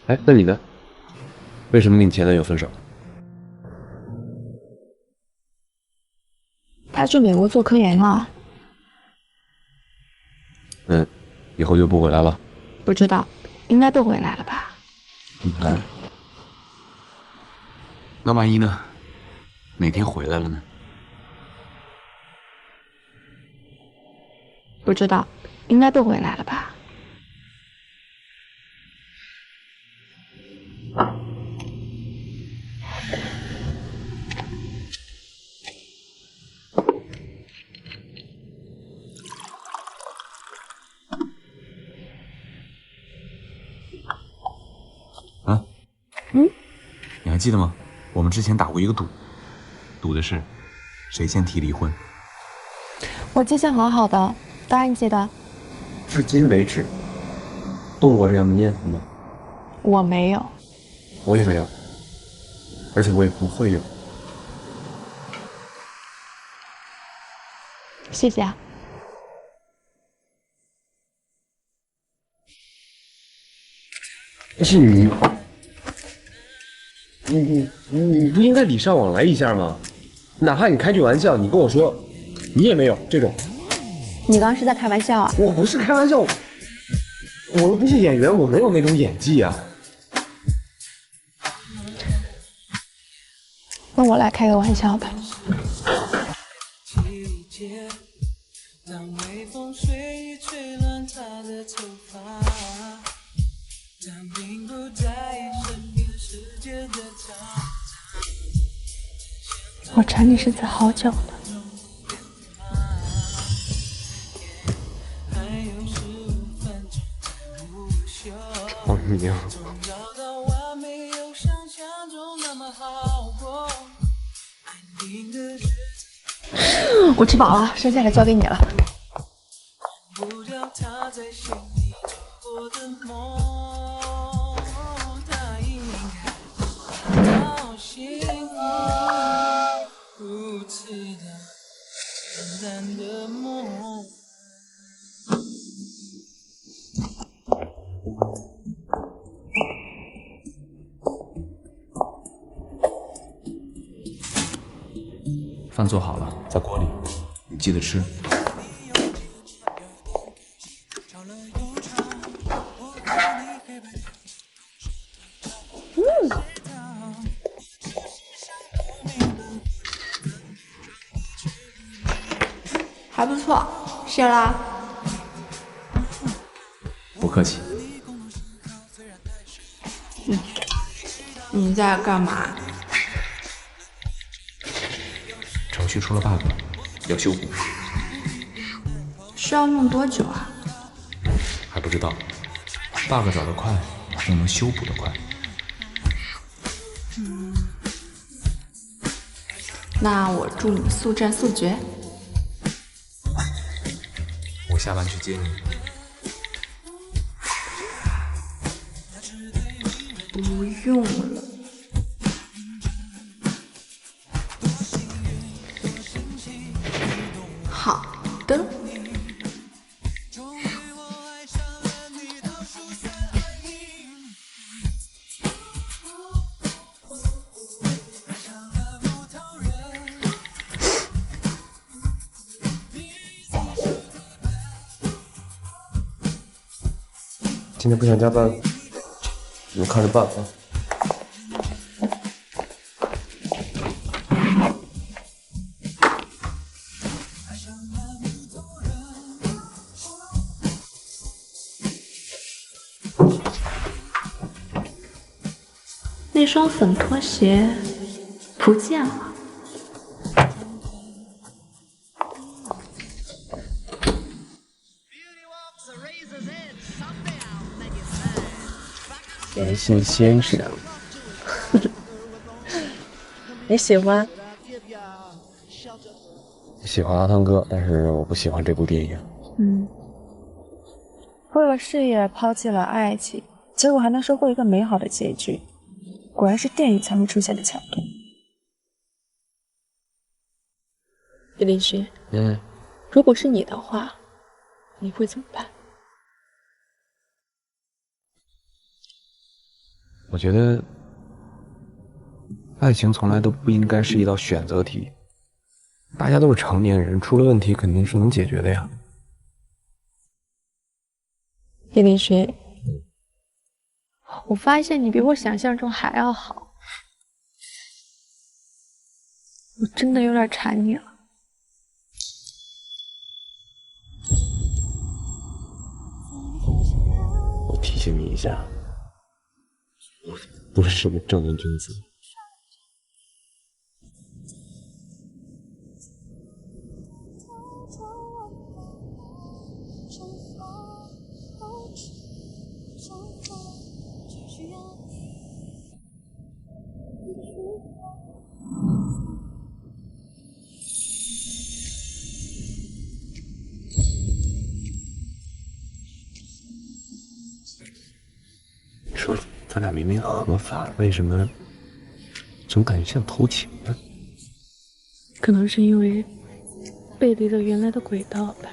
哎，那你呢？为什么跟你前男友分手？他去美国做科研了。以后就不回来了？不知道，应该不回来了吧？来。那万一呢？哪天回来了呢？不知道，应该不回来了吧？你还记得吗？我们之前打过一个赌，赌的是谁先提离婚。我记性很好的，当然记得。至今为止，动过这样的念头吗？我没有。我也没有，而且我也不会有。谢谢啊。但是你不应该礼尚往来一下吗？哪怕你开句玩笑，你跟我说你也没有这种。你刚刚是在开玩笑啊？我不是开玩笑，我又不是演员，我没有那种演技啊。那我来开个玩笑吧。我缠你身子好久了。王明，我吃饱了，剩下的交给你了。饭做好了，在锅里，你记得吃。还不错，谢啦。不客气。你在干嘛？程序出了 bug， 要修补。需要用多久啊？还不知道。bug 找得快，就能修补得快。那我祝你速战速决。我下班去接你。不用了。好的。今天不想加班，你们看着办啊。那双粉拖鞋不见了。甜心先生，你喜欢？喜欢阿汤哥，但是我不喜欢这部电影。为了事业抛弃了爱情，结果还能收获一个美好的结局，果然是电影才会出现的桥段。叶林勋，如果是你的话，你会怎么办？我觉得，爱情从来都不应该是一道选择题。大家都是成年人，出了问题肯定是能解决的呀。叶林勋，我发现你比我想象中还要好，我真的有点馋你了。我提醒你一下，我不是什么正人君子。咱俩明明合法，为什么总感觉像偷情呢？可能是因为背离了原来的轨道吧。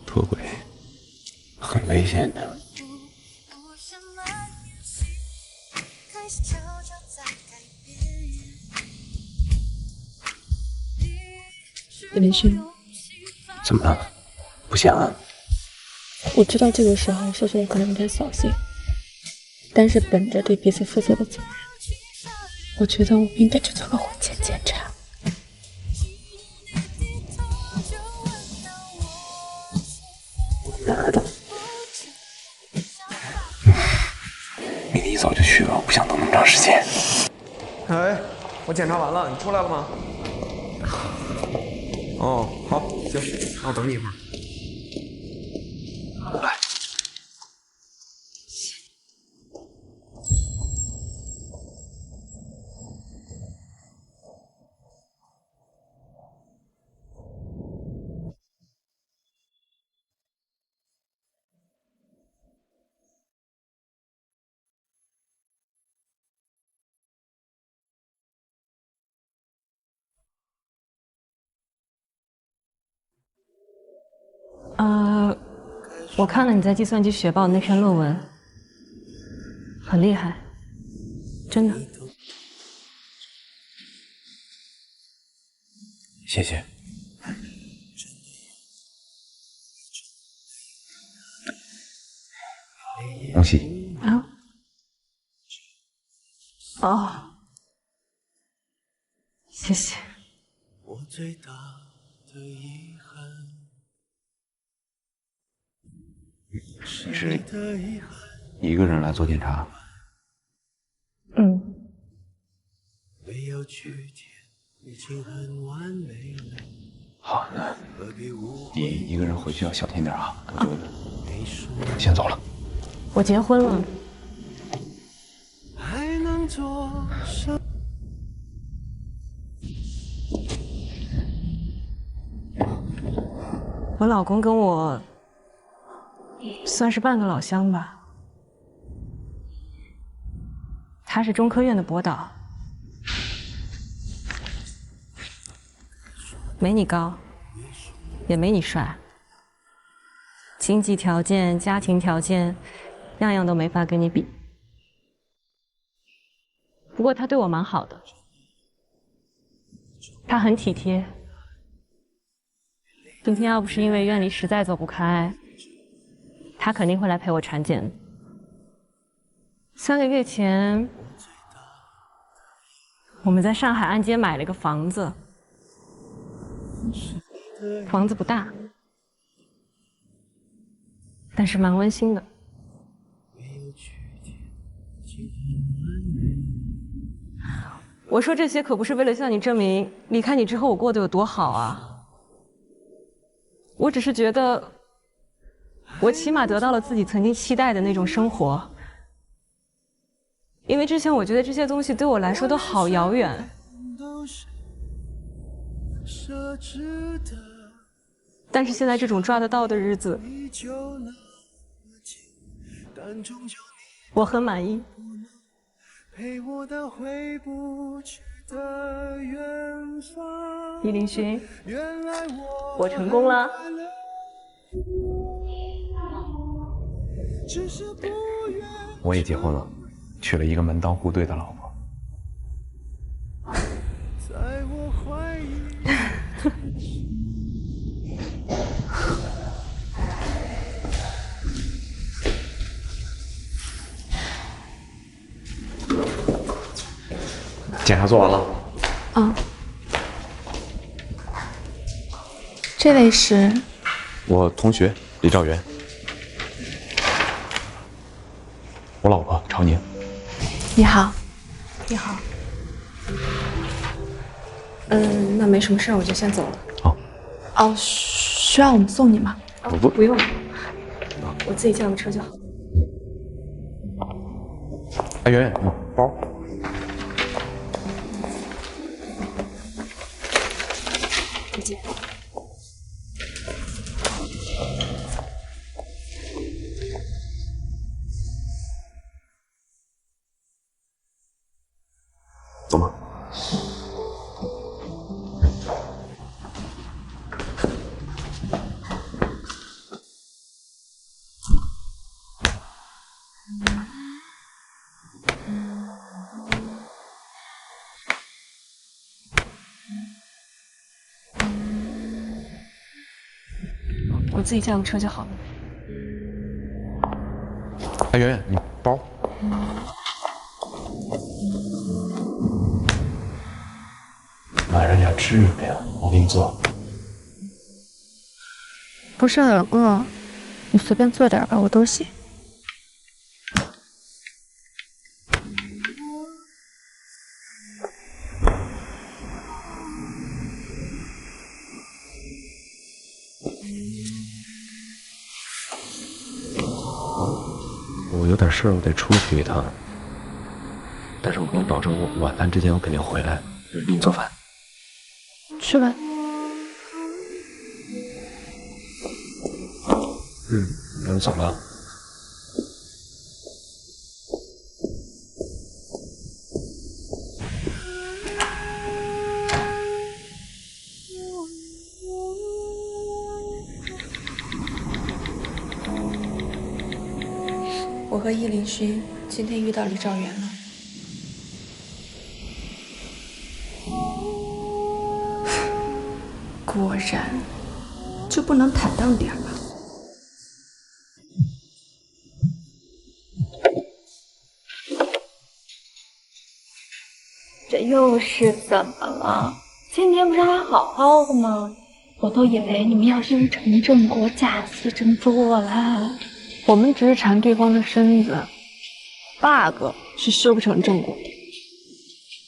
脱轨很危险的。叶连勋，怎么了？不想啊？我知道这个时候说出来可能有点扫兴，但是本着对彼此负责的责任，我觉得我们应该去做个婚前检查。明天一早就去了，我不想等那么长时间。哎，我检查完了，你出来了吗？哦，好，行，那我等你一会儿。来。我看了你在计算机学报的那篇论文，很厉害，真的。谢谢。恭喜。啊？哦，谢谢。我最大的遗憾。你是一个人来做检查？嗯。没有句点，已经很完美了。好的，你一个人回去要小心点啊！我就先走了。我结婚了。还能做什？我老公跟我算是半个老乡吧。他是中科院的博导，没你高，也没你帅，经济条件、家庭条件，样样都没法跟你比。不过他对我蛮好的，他很体贴。今天要不是因为院里实在走不开，他肯定会来陪我产检的。3个月前，我们在上海按揭买了个房子，房子不大，但是蛮温馨的。我说这些可不是为了向你证明离开你之后我过得有多好啊。我只是觉得，我起码得到了自己曾经期待的那种生活。因为之前我觉得这些东西对我来说都好遥远，但是现在这种抓得到的日子，我很满意。李凌勋，我成功了。我也结婚了，娶了一个门当户对的老婆。检查做完了。嗯。这位是？我同学李兆元。我老婆朝宁。你好。你好。那没什么事儿，我就先走了。好。哦，需要我们送你吗？不用，我自己叫个车就好。哎，圆圆，包。再见。我自己叫个车就好了。哎，圆圆，你包。晚上想吃什么呀？我给你做。不是很饿，你随便做点吧，我都行。我有点事儿，我得出去一趟。但是我给你保证，我晚饭之前我肯定回来，给你做饭。去吧。那我走了。我和易林勋今天遇到李兆元了。果然，就不能坦荡点吗？这又是怎么了？今天不是还好好的吗？我都以为你们要修成正果，假戏真做了。我们只是缠对方的身子 ，bug 是修不成正果的。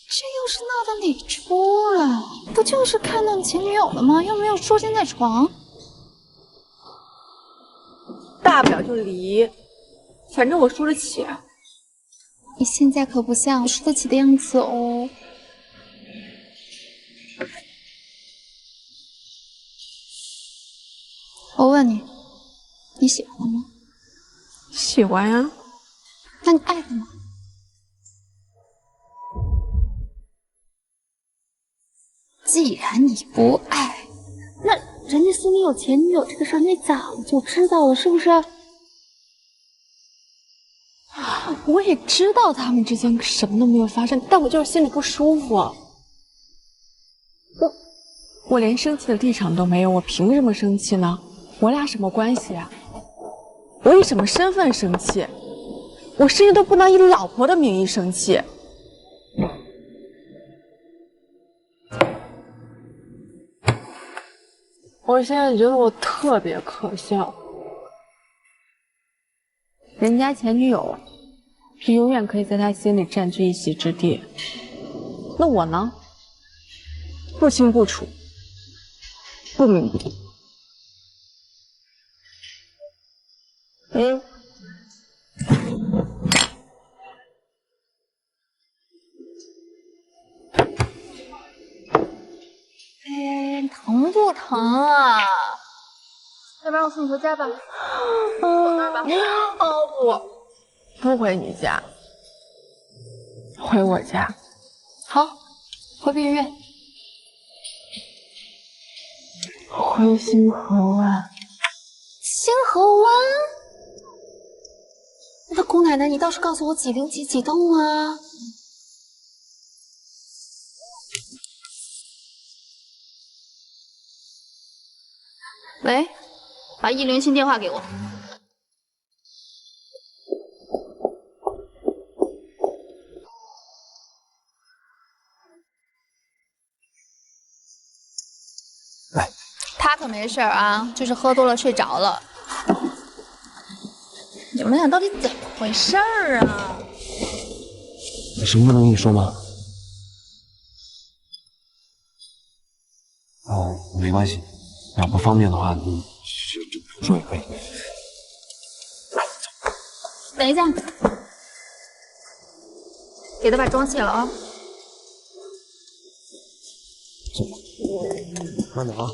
这又是闹到哪出了？不就是看到你前女友了吗？又没有说奸在床。大不了就离，反正我输得起。你现在可不像输得起的样子哦。我问你，你喜欢吗？喜欢呀。那你爱他吗？既然你不爱，那人家心里有前女友这个事儿，你早就知道了，是不是？我也知道他们之间什么都没有发生，但我就是心里不舒服。我连生气的立场都没有，我凭什么生气呢？我俩什么关系啊？我以什么身份生气？我甚至都不能以老婆的名义生气。我现在觉得我特别可笑，人家前女友是永远可以在他心里占据一席之地，那我呢？不清不楚，不明不理。哎，疼不疼啊？要不然我送你回家吧。我那儿吧。不回你家，回我家。好，回碧云院。回星河湾。星河湾？那姑奶奶，你倒是告诉我几零几几栋啊？喂，把易林星电话给我。来，他可没事啊，就是喝多了睡着了。你们俩到底怎么回事儿啊？有什么不能跟你说吗？哦，没关系，要不方便的话，你就不说也可以。等一下，给他把妆卸了啊。慢点啊！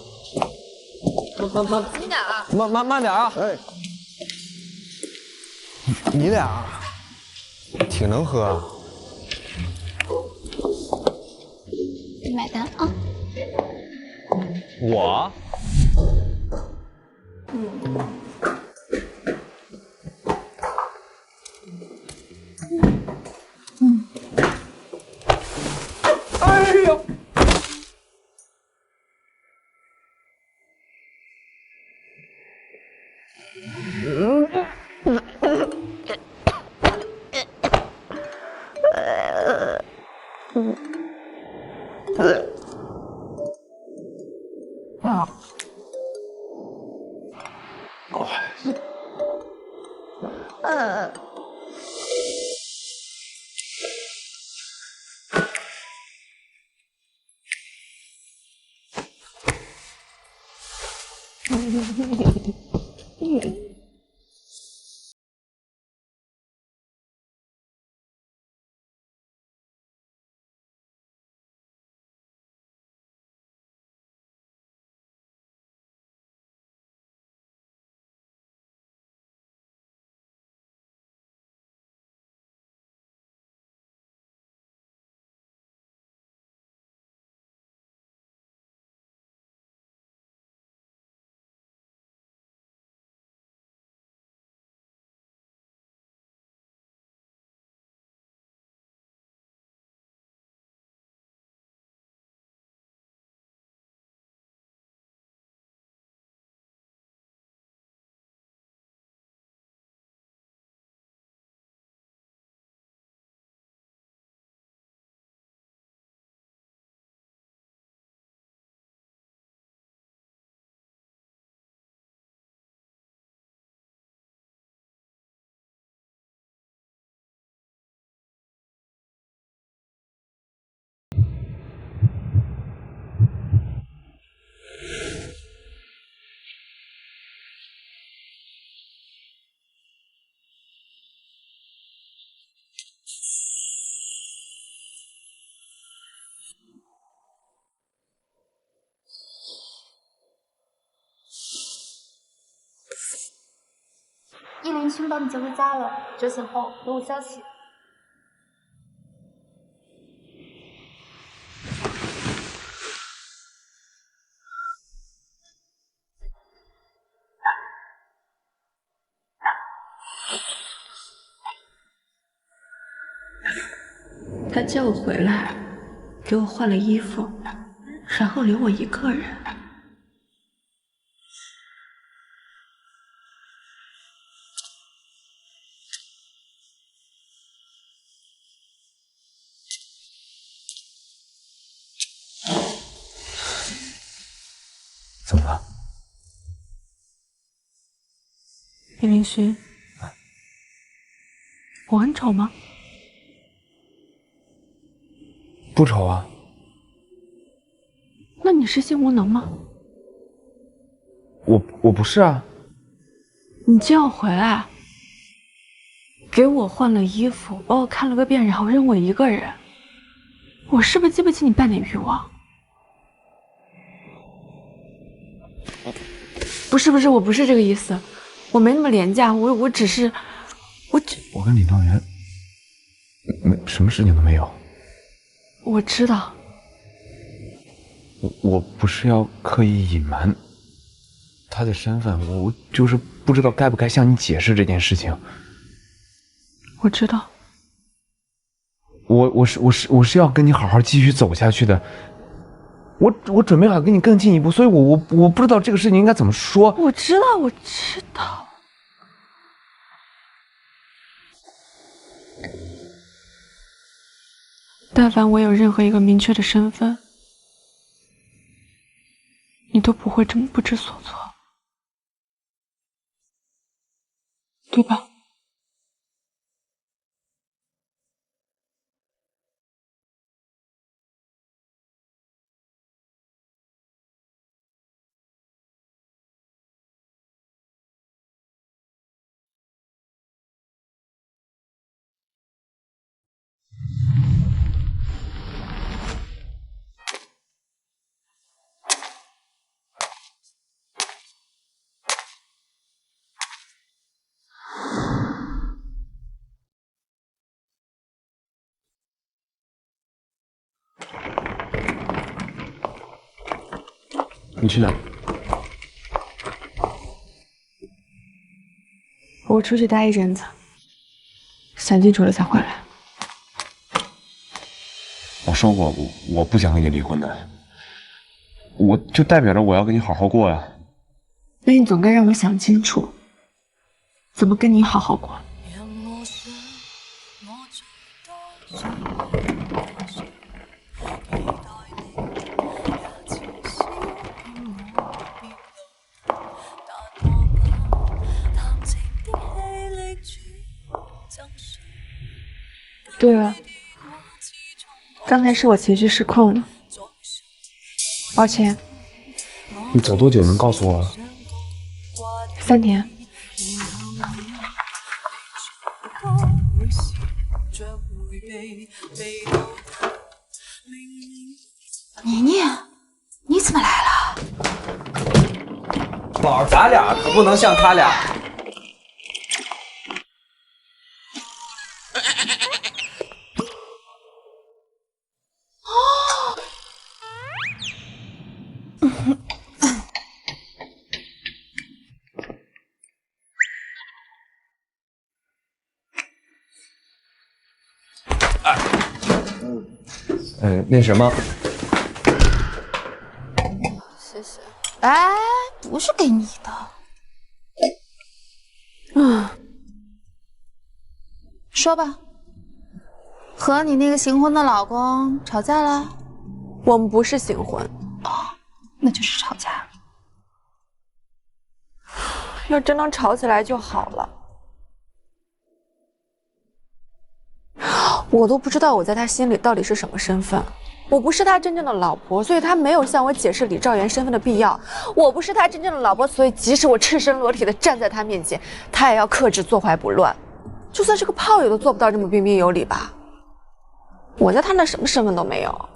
轻点啊！慢点啊！哎，你俩挺能喝啊。你买单啊！我？哎呦！啊。叶林勋帮你叫回家了，9点后等我消息。他叫我回来，给我换了衣服，然后留我一个人。怎么了？叶凌勋，我很丑吗？不丑啊。那你是性无能吗？我不是啊。你叫我回来，给我换了衣服，把我看了个遍，然后扔我一个人。我是不是激不起你半点欲望？不是，我不是这个意思，我没那么廉价，我只是，我跟李道元什么事情都没有。我知道。我不是要刻意隐瞒他的身份，我就是不知道该不该向你解释这件事情。我知道。我是要跟你好好继续走下去的。我准备好跟你更进一步，所以我不知道这个事情应该怎么说。我知道。但凡我有任何一个明确的身份，你都不会这么不知所措，对吧？你去哪？我出去待一阵子，想清楚了才回来。我说过，我不想跟你离婚的，我就代表着我要跟你好好过呀。那你总该让我想清楚，怎么跟你好好过。对了，刚才是我情绪失控了，抱歉。你走多久能告诉我3天。妮妮，你怎么来了？宝儿，咱俩可不能像他俩。那什么，谢谢。哎，不是给你的。说吧，和你那个行婚的老公吵架了？我们不是行婚。哦，那就是吵架。要真能吵起来就好了。我都不知道我在他心里到底是什么身份。我不是他真正的老婆，所以他没有向我解释李兆元身份的必要。我不是他真正的老婆，所以即使我赤身裸体的站在他面前，他也要克制，坐怀不乱。就算是个炮友都做不到这么彬彬有礼吧。我在他那什么身份都没有，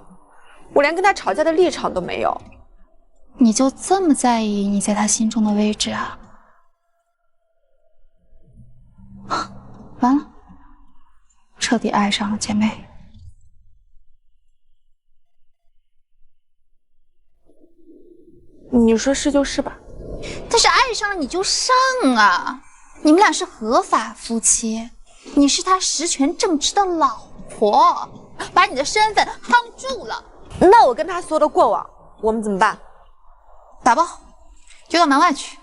我连跟他吵架的立场都没有。你就这么在意你在他心中的位置啊？完了，彻底爱上了姐妹。你说是就是吧，但是爱上了你就上啊！你们俩是合法夫妻，你是他实权正直的老婆，把你的身份夯住了。那我跟他所有的过往，我们怎么办？打包，丢到门外去。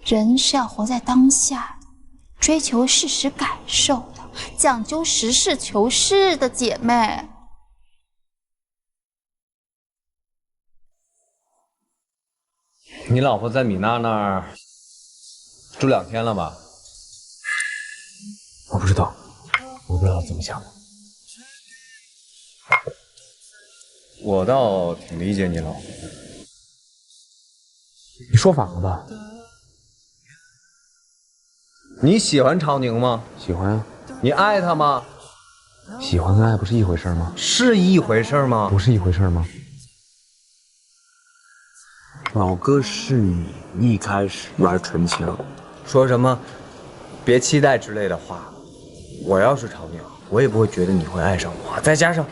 人是要活在当下的，追求事实感受的，讲究实事求是的姐妹。你老婆在米娜那儿住2天了吧？我不知道，我不知道怎么想的。我倒挺理解你老婆。你说反了吧？你喜欢朝宁吗？喜欢啊。你爱他吗？喜欢跟爱不是一回事吗？是一回事吗？不是一回事吗？老哥是你一开始玩纯情，说什么别期待之类的话。我要是朝宁，我也不会觉得你会爱上我。再加上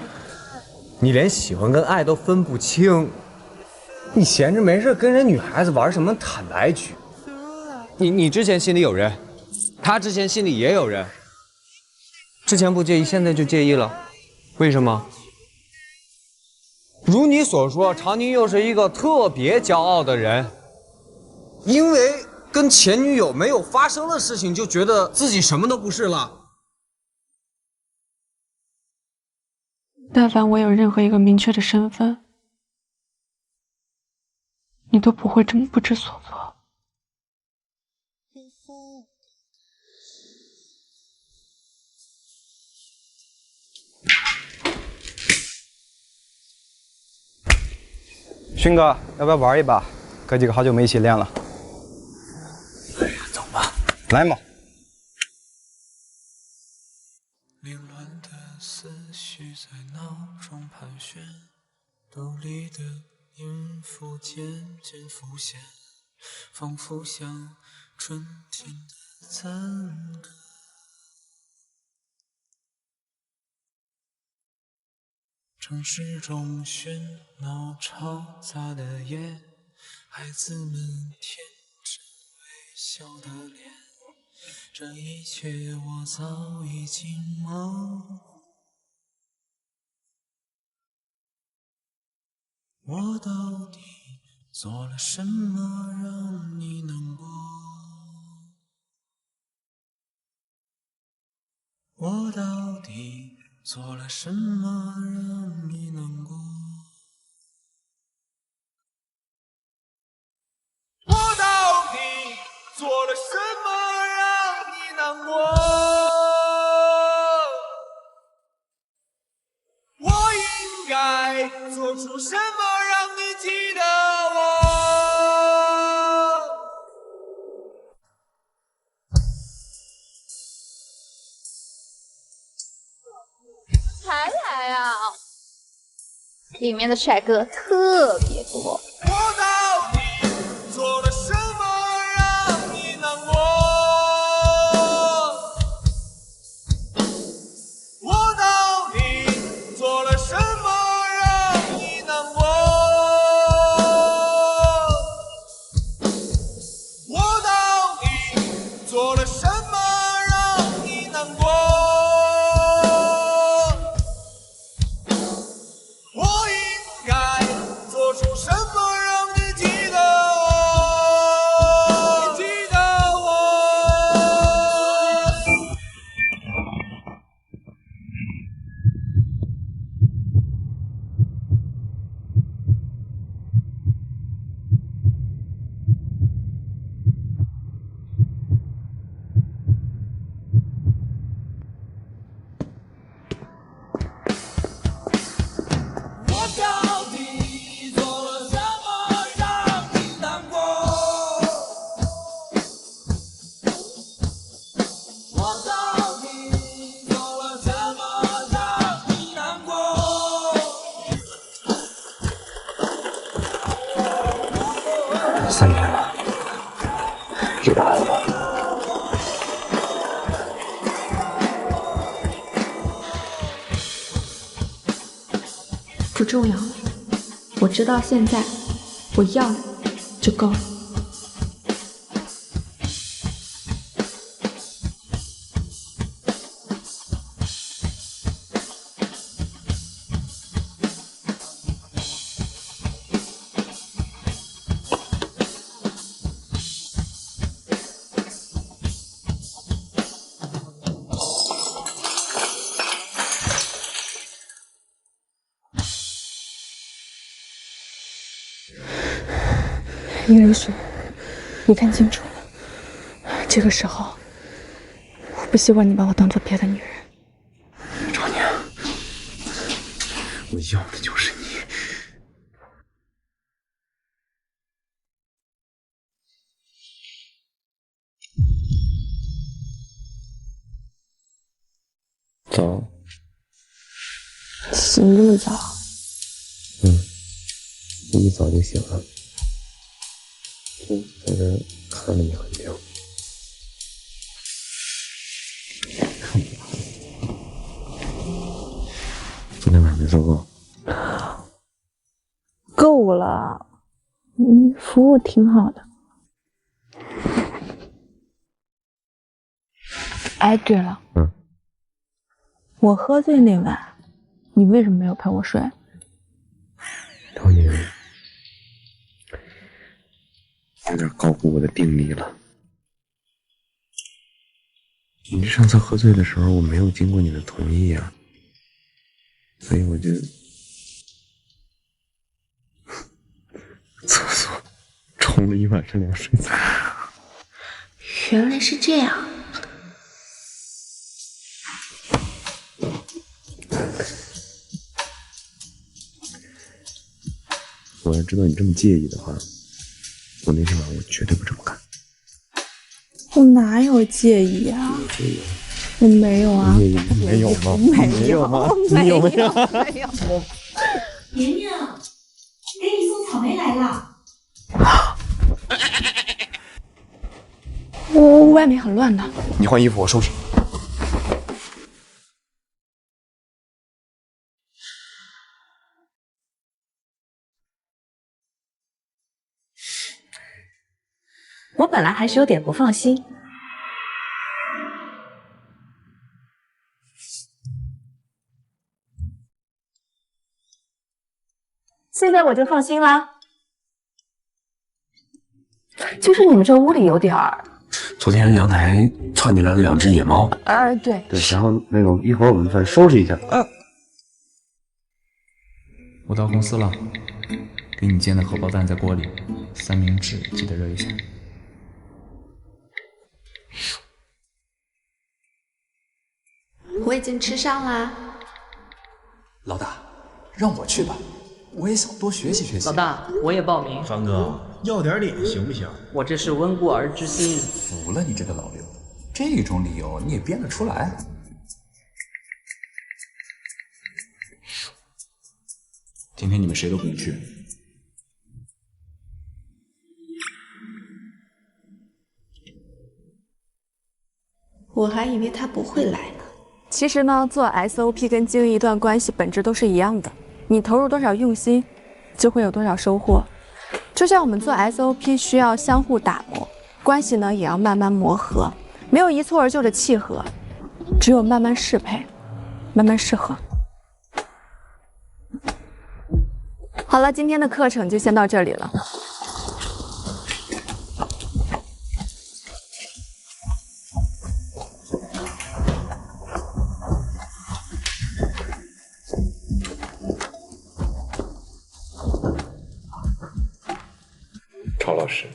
你连喜欢跟爱都分不清，你闲着没事跟人女孩子玩什么坦白局？你之前心里有人，他之前心里也有人，之前不介意，现在就介意了，为什么？如你所说，常宁又是一个特别骄傲的人，因为跟前女友没有发生的事情，就觉得自己什么都不是了。但凡我有任何一个明确的身份，你都不会这么不知所措。勋哥，要不要玩一把？哥几个好久没一起练了。哎呀，走吧。来嘛。凌乱的思绪在脑中盘旋，兜里的音符渐渐浮现，仿佛像春天的赞歌。城市中喧闹嘈杂的夜，孩子们天真微笑的脸，这一切我早已经模糊。我到底做了什么让你难过？我到底做了什么让你难过？我到底做了什么让你难过？该做出什么让你记得我？才来啊！里面的帅哥特别多。我到底做了什么让你难过？我到底做了什么让你难过？我到底做了什么让你难过？我应该做出什么让你记得我？记得我。我到底做了什么让你难过？我到底做了什么让你难过？3天了，知道了吧？不重要了，我知道现在我要你就够了。殷流雪，你看清楚了，这个时候，我不希望你把我当做别的女人。赵宁，我要的就是你。早。醒这么早？一早就醒了，就在这看了你很久。昨天晚上没做够。够了，服务挺好的。哎，对了，我喝醉那晚，你为什么没有陪我睡？赵宁，有点高估我的定力了。你上次喝醉的时候，我没有经过你的同意啊，所以我就厕所冲了一晚上凉水澡。原来是这样。我要知道你这么介意的话，我那天晚上我绝对不这么干。我哪有介意啊？我没有啊。没有吗？没有吗？你有没有？没有。莹莹，给你送草莓来了。外面很乱的。你换衣服，我收拾。我本来还是有点不放心，现在我就放心啦。就是你们这屋里有点儿……昨天阳台窜进来了2只野猫。对。对，然后那种一会儿我们再收拾一下。我到公司了，给你煎的荷包蛋在锅里，3明治记得热一下。我已经吃上啦。老大，让我去吧，我也想多学习学习。老大，我也报名。方哥，要点脸行不行？我这是温故而知新。服了你这个老刘，这种理由你也编得出来？今天你们谁都不能去。我还以为他不会来呢。其实呢，做 SOP 跟经营一段关系本质都是一样的，你投入多少用心，就会有多少收获。就像我们做 SOP 需要相互打磨，关系呢也要慢慢磨合，没有一蹴而就的契合，只有慢慢适配，慢慢适合。好了，今天的课程就先到这里了。曹老师，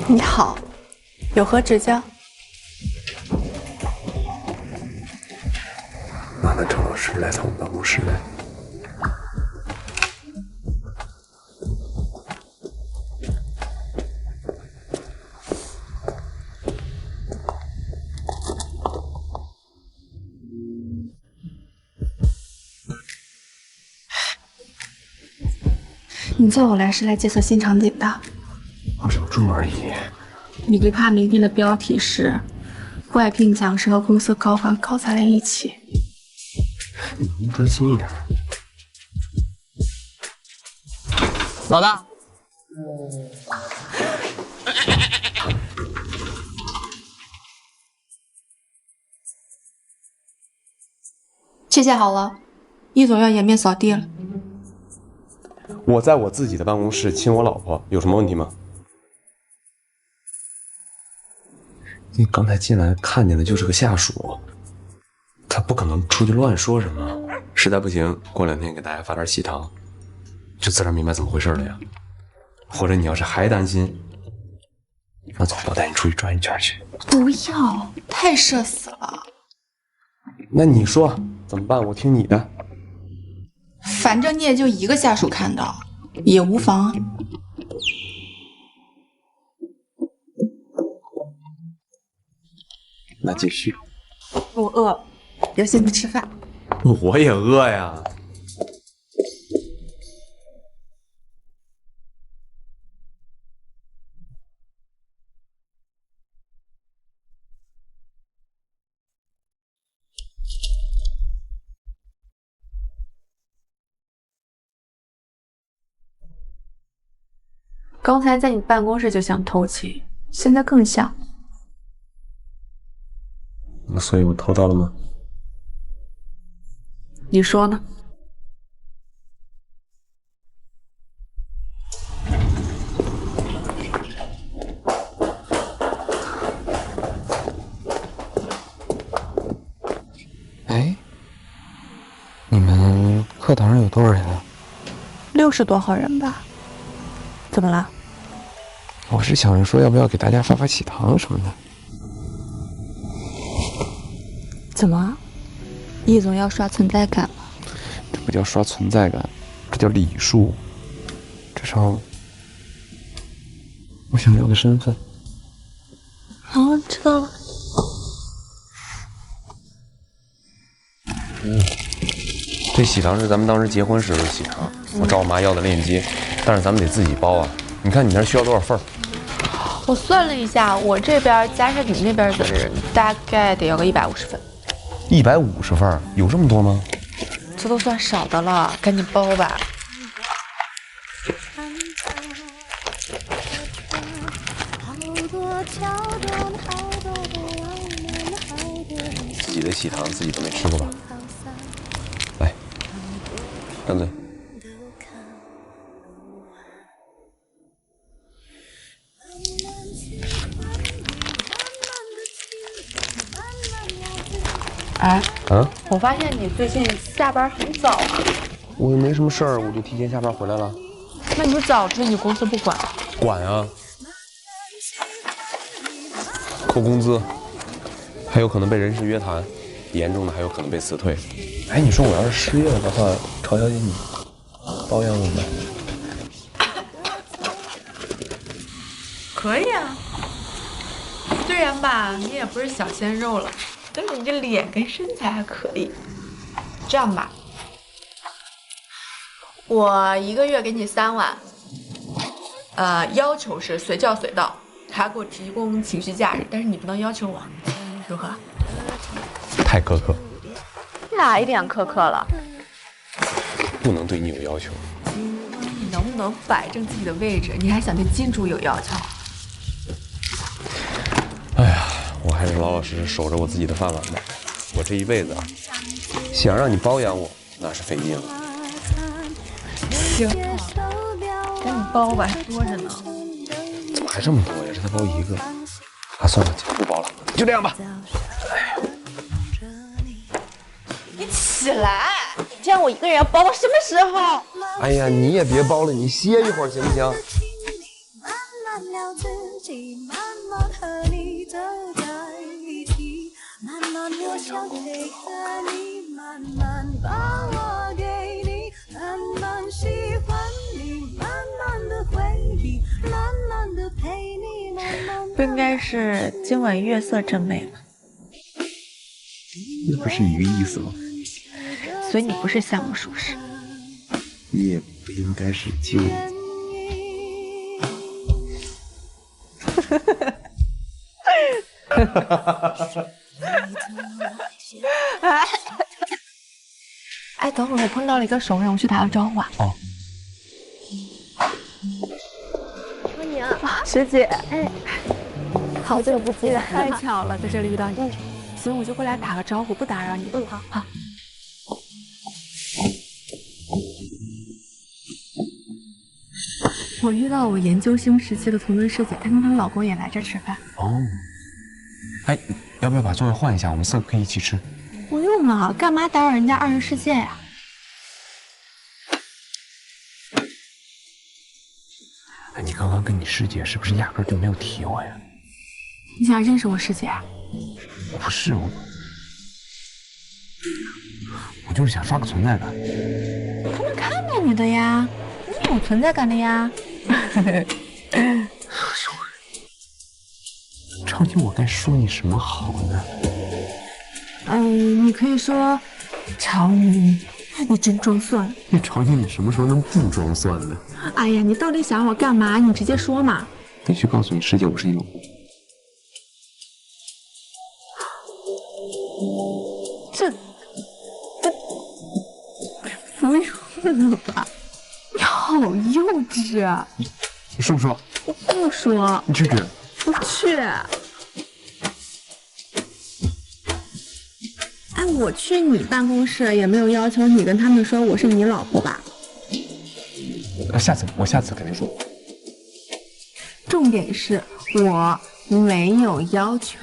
你好，有何指教？麻烦曹老师来趟我办公室来。你叫我来是来介绍新场景的。小猪而已。你别怕，明天的标题是“外聘讲师和公司高管搞在了一起”。你能不能专心一点？老大。切切好了，易总要颜面扫地了。我在我自己的办公室亲我老婆，有什么问题吗？你刚才进来看见的就是个下属，他不可能出去乱说什么。实在不行，过2天给大家发点喜糖，就自然明白怎么回事了呀。或者你要是还担心，那总我带你出去转一圈去。不要，太社死了。那你说怎么办？我听你的。反正你也就一个下属看到，也无妨。那继续。我饿，要先去吃饭。我也饿呀。刚才在你办公室就想偷情，现在更像。那所以我偷到了吗？你说呢？哎，你们课堂上有多少人啊？60多号人吧。怎么了？我是想着说，要不要给大家发喜糖什么的。怎么？易总要刷存在感吗？这不叫刷存在感，这叫礼数。至少，我想要个身份。好，知道了。这喜糖是咱们当时结婚时的喜糖，我找我妈要的链接，但是咱们得自己包啊。你看你那需要多少份？我算了一下，我这边加上你那边的人，大概得要个150份。150份，有这么多吗？这都算少的了，赶紧包吧。自己的喜糖自己都没吃过吧？来，张嘴。哎，啊？我发现你最近下班很早啊。我又没什么事儿，我就提前下班回来了。那你早晨你公司不管？管啊，扣工资，还有可能被人事约谈，严重的还有可能被辞退。哎，你说我要是失业了的话，曹小姐你包养我吗？可以啊，虽然吧，你也不是小鲜肉了，但是你这脸跟身材还可以。这样吧，我1个月给你3万，要求是随叫随到，还要给我提供情绪价值，但是你不能要求我，如何？太苛刻，哪一点苛刻了？不能对你有要求。你能不能摆正自己的位置？你还想对金主有要求？哎呀，我还是老老实实守着我自己的饭碗吧。我这一辈子啊，想让你包养我，那是费劲了。行，赶紧包吧，还多着呢。怎么还这么多呀？这才包1个。啊，算了，不包了，就这样吧。你起来！你这样我一个人要包到什么时候？哎呀，你也别包了，你歇一会儿行不行？不应该是今晚月色真美吗？那不是一个意思吗？所以你不是夏目漱石，你也不应该是救我。哎，等会儿我碰到了一个熟人，我去打个招呼啊。哦。欢迎啊，学姐。哎，好久不见，太巧了，在这里遇到你。行，我就过来打个招呼，不打扰你。嗯，好。好。我遇到我研究生时期的同桌师姐，她跟她老公也来这吃饭。哦。哎，要不要把座位换一下？我们4个可以一起吃。不用了，干嘛打扰人家2人世界呀？哎，你刚刚跟你师姐是不是压根就没有提我呀？你想认识我师姐啊？不是我就是想刷个存在感。他们看到你的呀，你有存在感的呀。长青，我该说你什么好呢？你可以说，常宇，你真装蒜。那长青，你什么时候能不装蒜呢？哎呀，你到底想我干嘛？你直接说嘛。必须告诉你师姐，我是你老公。这不用了吧？你好幼稚啊！你说不说？我不说。你去不去？不去。哎，我去你办公室也没有要求你跟他们说我是你老婆吧？我下次肯定说。重点是我没有要求。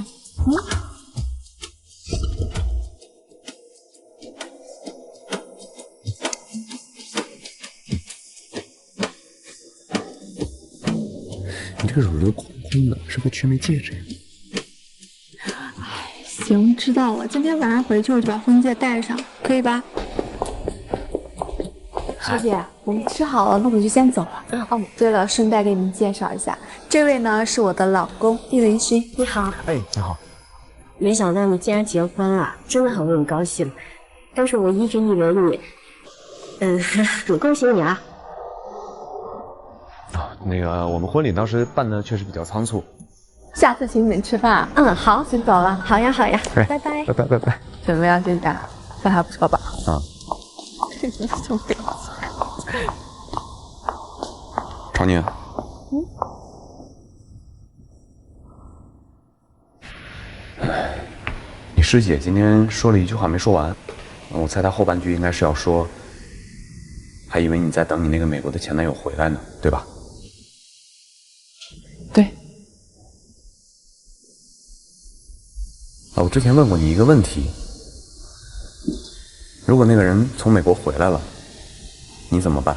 你这个耳朵空空的，是不是缺枚戒指呀？行，知道了。今天晚上回去我就把婚戒戴上，可以吧？师姐，我们吃好了，那我们就先走了。哦，对了，顺带给你们介绍一下，这位呢是我的老公易文勋。你好。哎，你好。没想到你竟然结婚了，真的很高兴。但是我一直以为你，恭喜你啊！那个，我们婚礼当时办的确实比较仓促。下次请你们吃饭。好，先走了。好呀，好呀，拜拜，拜拜，拜拜。怎么样，学姐？饭还不错吧？啊。兄弟。常宁。你师姐今天说了一句话没说完，我猜她后半句应该是要说，还以为你在等你那个美国的前男友回来呢，对吧？对。我之前问过你一个问题，如果那个人从美国回来了，你怎么办？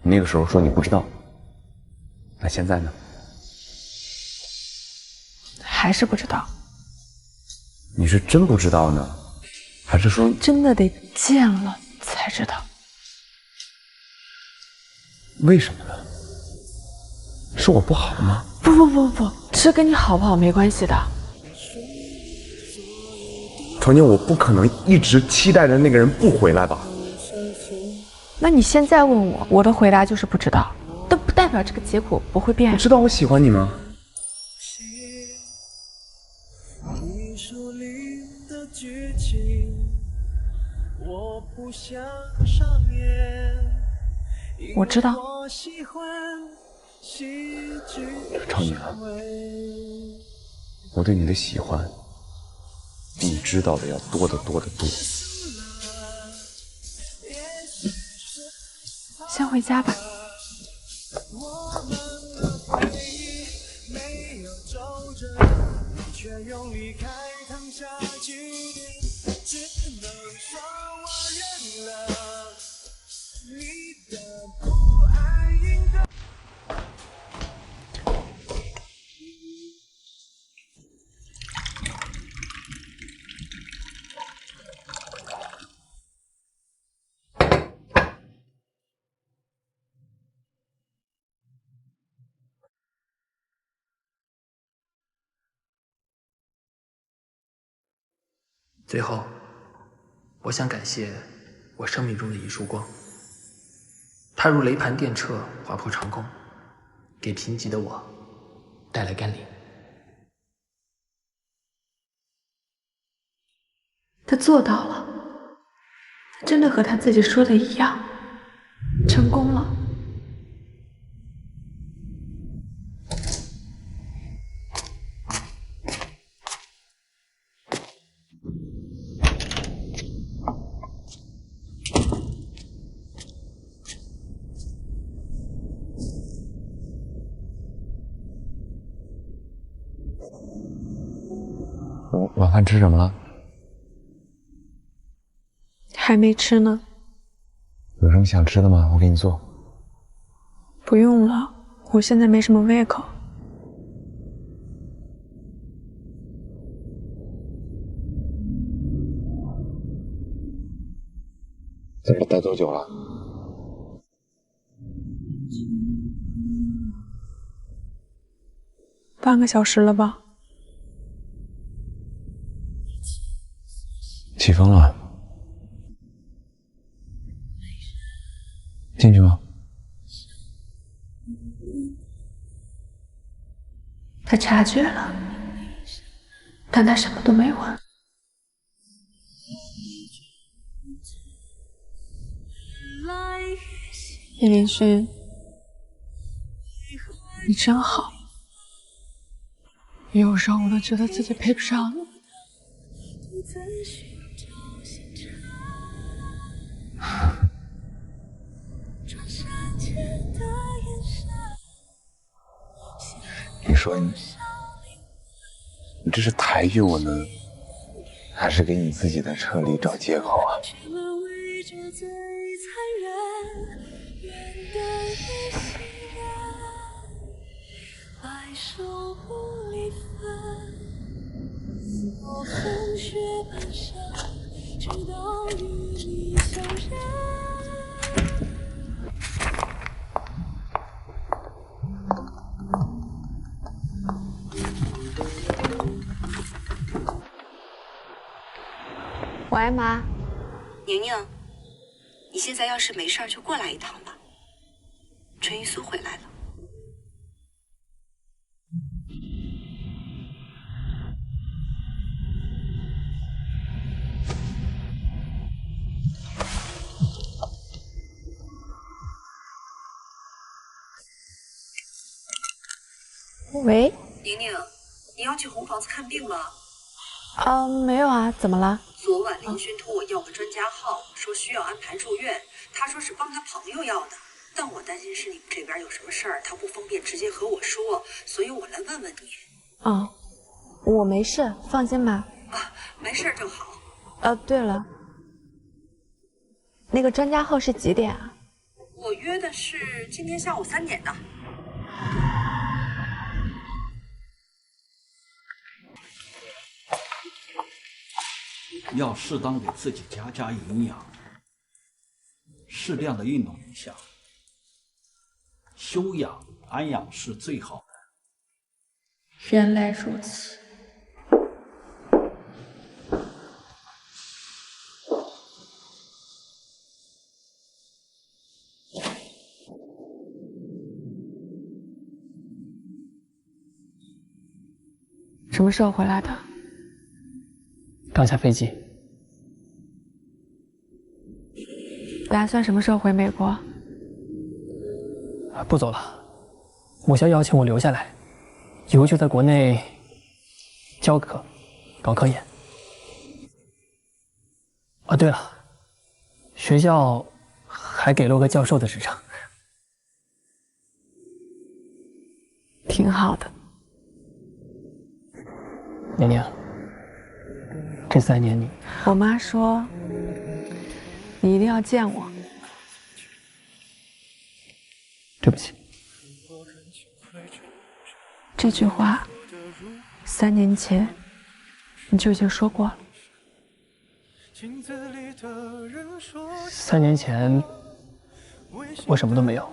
你那个时候说你不知道，那现在呢？还是不知道。你是真不知道呢，还是说真的得见了才知道？为什么呢？是我不好吗？不，这跟你好不好没关系的。童年，我不可能一直期待着那个人不回来吧？那你现在问我，我的回答就是不知道，但不代表这个结果不会变。你知道我喜欢你吗？我知道。超年，我对你的喜欢，比你知道的要多得多得多。先回家吧。最后，我想感谢我生命中的一束光，它如雷盘电掣划破长空，给贫瘠的我带来甘霖。他做到了，他真的和他自己说的一样，成功了。晚饭吃什么了？还没吃呢。有什么想吃的吗？我给你做。不用了，我现在没什么胃口。在这待多久了？半个小时了吧？起风了，进去吗？他察觉了，但他什么都没问。叶凌勋，你真好，有时候我都觉得自己配不上你。你说你这是抬举我呢，还是给你自己的撤离找借口啊？喂，妈。宁宁，你现在要是没事儿就过来一趟吧。陈玉苏回来了。喂，宁宁，你要去红房子看病吗？没有啊，怎么了？昨晚林勋托我要个专家号，说需要安排住院，他说是帮他朋友要的，但我担心是你们这边有什么事儿，他不方便直接和我说，所以我来问问你。哦，我没事，放心吧。啊，没事就好。对了，那个专家号是几点啊？我约的是今天下午3点的。要适当给自己加营养，适量的运动一下，休养安养是最好的。原来如此。什么时候回来的？刚下飞机。打算什么时候回美国？不走了，母校邀请我留下来，以后就在国内教课，搞科研。哦，对了，学校还给了我个教授的职称。挺好的。年年，这3年你……我妈说，你一定要见我。对不起。这句话，3年前你就已经说过了。3年前，我什么都没有，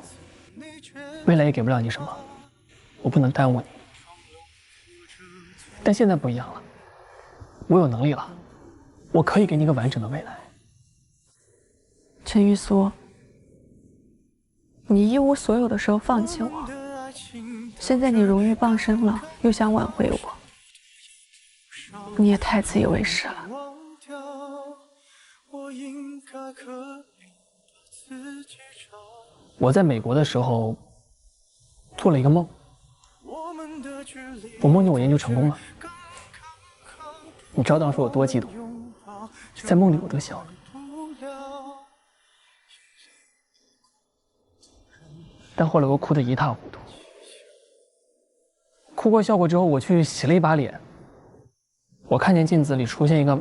未来也给不了你什么，我不能耽误你。但现在不一样了，我有能力了，我可以给你一个完整的未来。陈玉苏，你一无所有的时候放弃我，现在你荣誉傍身了，又想挽回我，你也太自以为是了。我在美国的时候做了一个梦，我梦见我研究成功了。你知道当时我多激动，在梦里我都笑了。但后来我哭得一塌糊涂。哭过笑过之后，我去洗了一把脸，我看见镜子里出现一个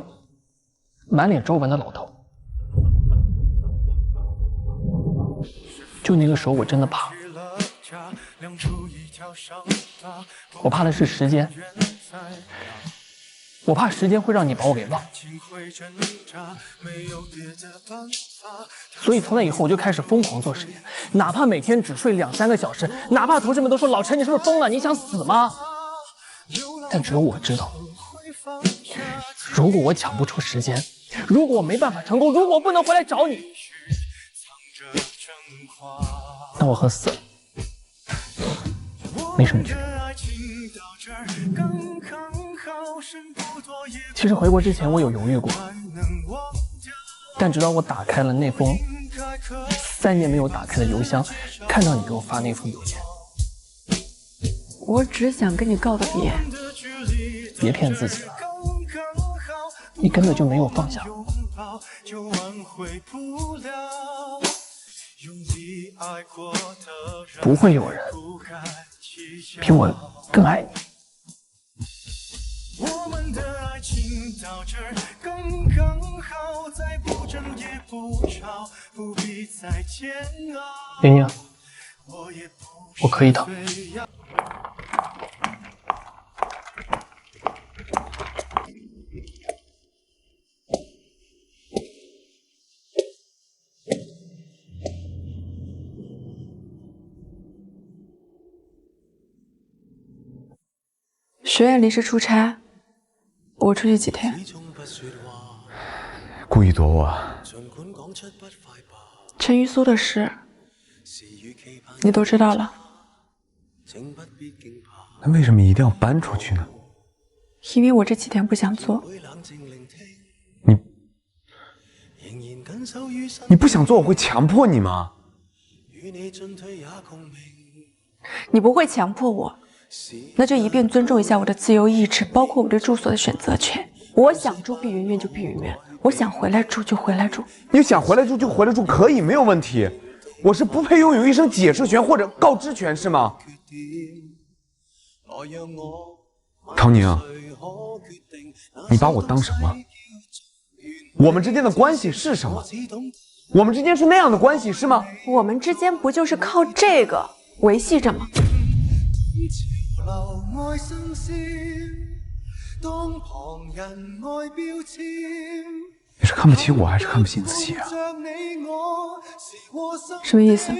满脸皱纹的老头。就那个时候，我真的怕。我怕的是时间，我怕时间会让你把我给忘。所以从那以后，我就开始疯狂做实验，哪怕每天只睡2、3个小时，哪怕同事们都说老陈你是不是疯了？你想死吗？但只有我知道，如果我抢不出时间，如果我没办法成功，如果我不能回来找你，那我和死没什么区别。其实回国之前我有犹豫过，但直到我打开了那封3年没有打开的邮箱，看到你给我发那封邮件，我只想跟你告个别。别骗自己了，你根本就没有放下我。不会有人比我更爱你。我们的爱情到这儿刚刚好，再不争也不吵，不必再煎熬。玲玲，我可以等。学院临时出差，我出去几天。故意躲我。陈玉苏的事，你都知道了。那为什么一定要搬出去呢？因为我这几天不想做。你不想做，我会强迫你吗？你不会强迫我，那就一并尊重一下我的自由意志，包括我对住所的选择权。我想住碧云苑就碧云苑，我想回来住就回来住。你想回来住就回来住，可以，没有问题。我是不配拥有一声解释权或者告知权，是吗？唐宁，你把我当什么？我们之间的关系是什么？我们之间是那样的关系是吗？我们之间不就是靠这个维系着吗？你是看不起我，还是看不起你自己啊？什么意思？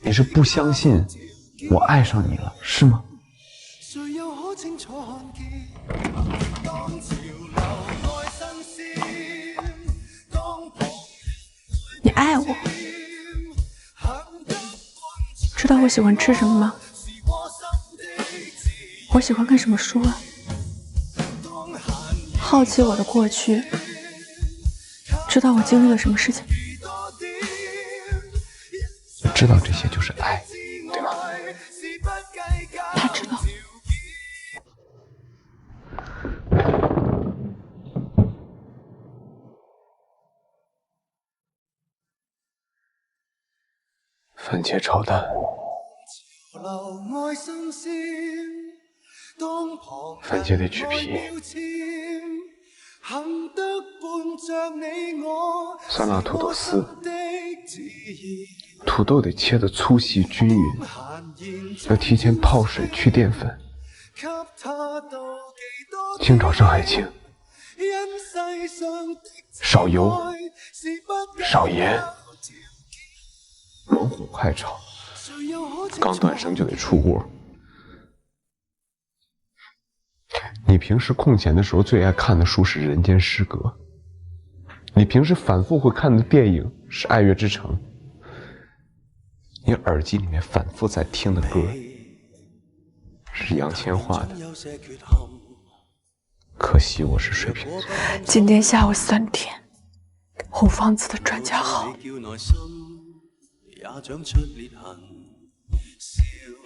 你是不相信我爱上你了，是吗？你爱我？知道我喜欢吃什么吗？我喜欢看什么书啊？好奇我的过去，知道我经历了什么事情？知道这些就是爱，对吗？他知道。番茄炒蛋，番茄得去皮，酸辣土豆丝，土豆得切得粗细均匀，要提前泡水去淀粉，清炒上海青，少油，少盐。猛火快炒，刚断生就得出锅。你平时空闲的时候最爱看的书是《人间失格》，你平时反复会看的电影是《爱乐之城》，你耳机里面反复在听的歌是杨千嬅的。可惜我是水瓶座。今天下午3点，红房子的专家号。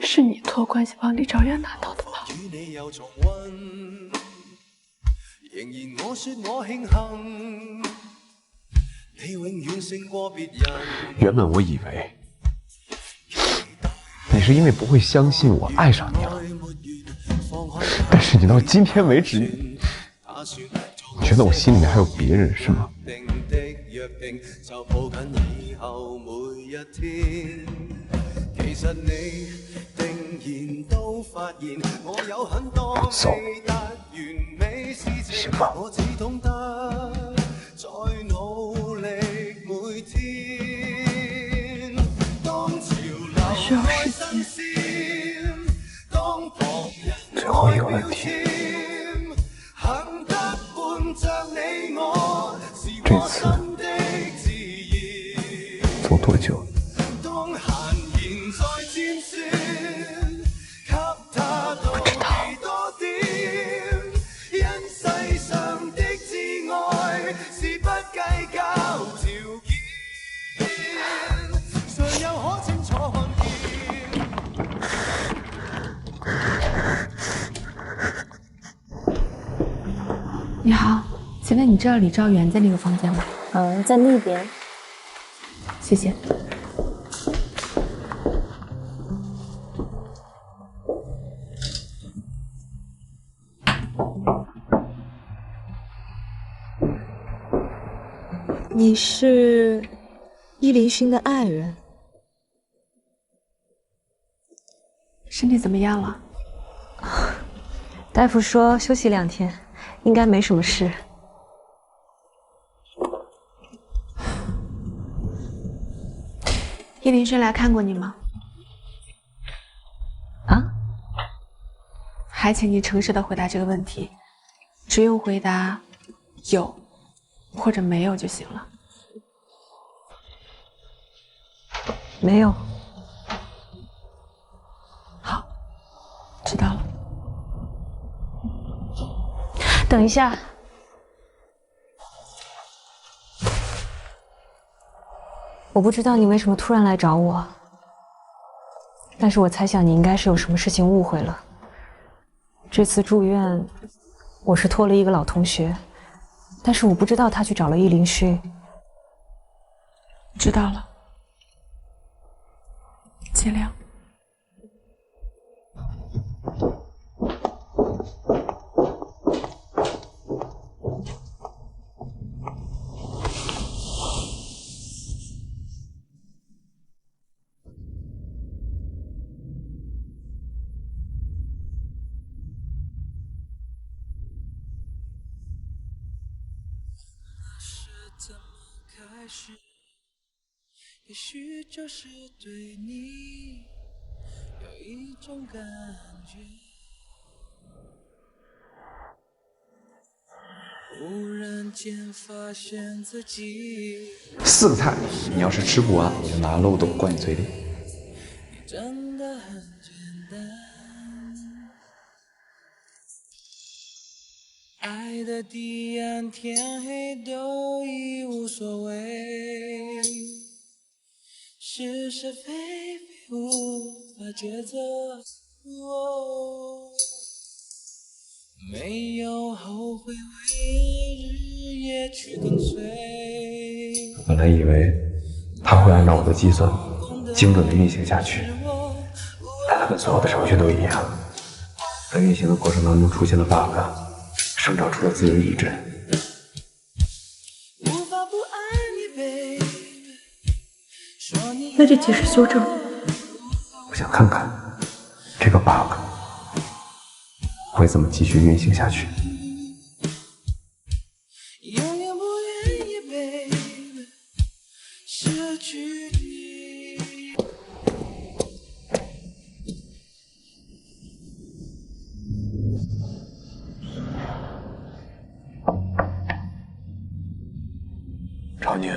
是你托关系帮李兆元拿到的吧？原本我以为你是因为不会相信我爱上你了，但是你到今天为止，你觉得我心里面还有别人是吗？不走，行吗？需要时间。最后一个问题，这次走多久？不知道。你好，请问你知道李兆元在那个房间吗？在那边。谢谢。你是易林勋的爱人，身体怎么样了？大夫说休息2天，应该没什么事。易林勋来看过你吗？啊？还请你诚实的回答这个问题，只用回答有或者没有就行了。没有。好，知道了。等一下。我不知道你为什么突然来找我，但是我猜想你应该是有什么事情误会了。这次住院，我是托了一个老同学，但是我不知道他去找了易林勋。知道了，尽量。也许就是对你有一种感觉，忽然间发现自己4个菜，你要是吃不完，我就拿漏斗灌你嘴里。真的很简单，爱的彼岸天黑都已无所谓，是是非非无法抉择，没有后悔，为日夜去跟随。本来以为他会按照我的计算精准的运行下去，但他跟所有的程序都一样，在运行的过程当中出现了 bug， 生长出了自由意志。那就及时修正。我想看看这个 bug 会怎么继续运行下去。永远不愿意 baby 失去你。赵宁，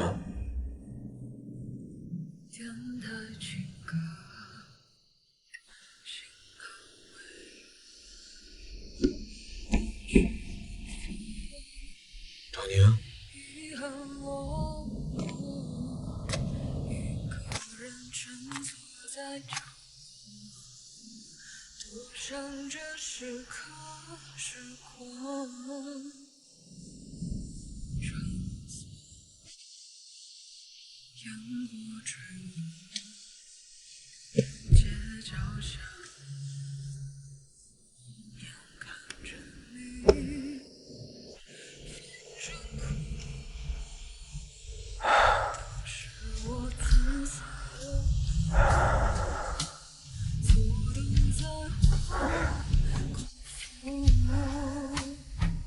赵宁，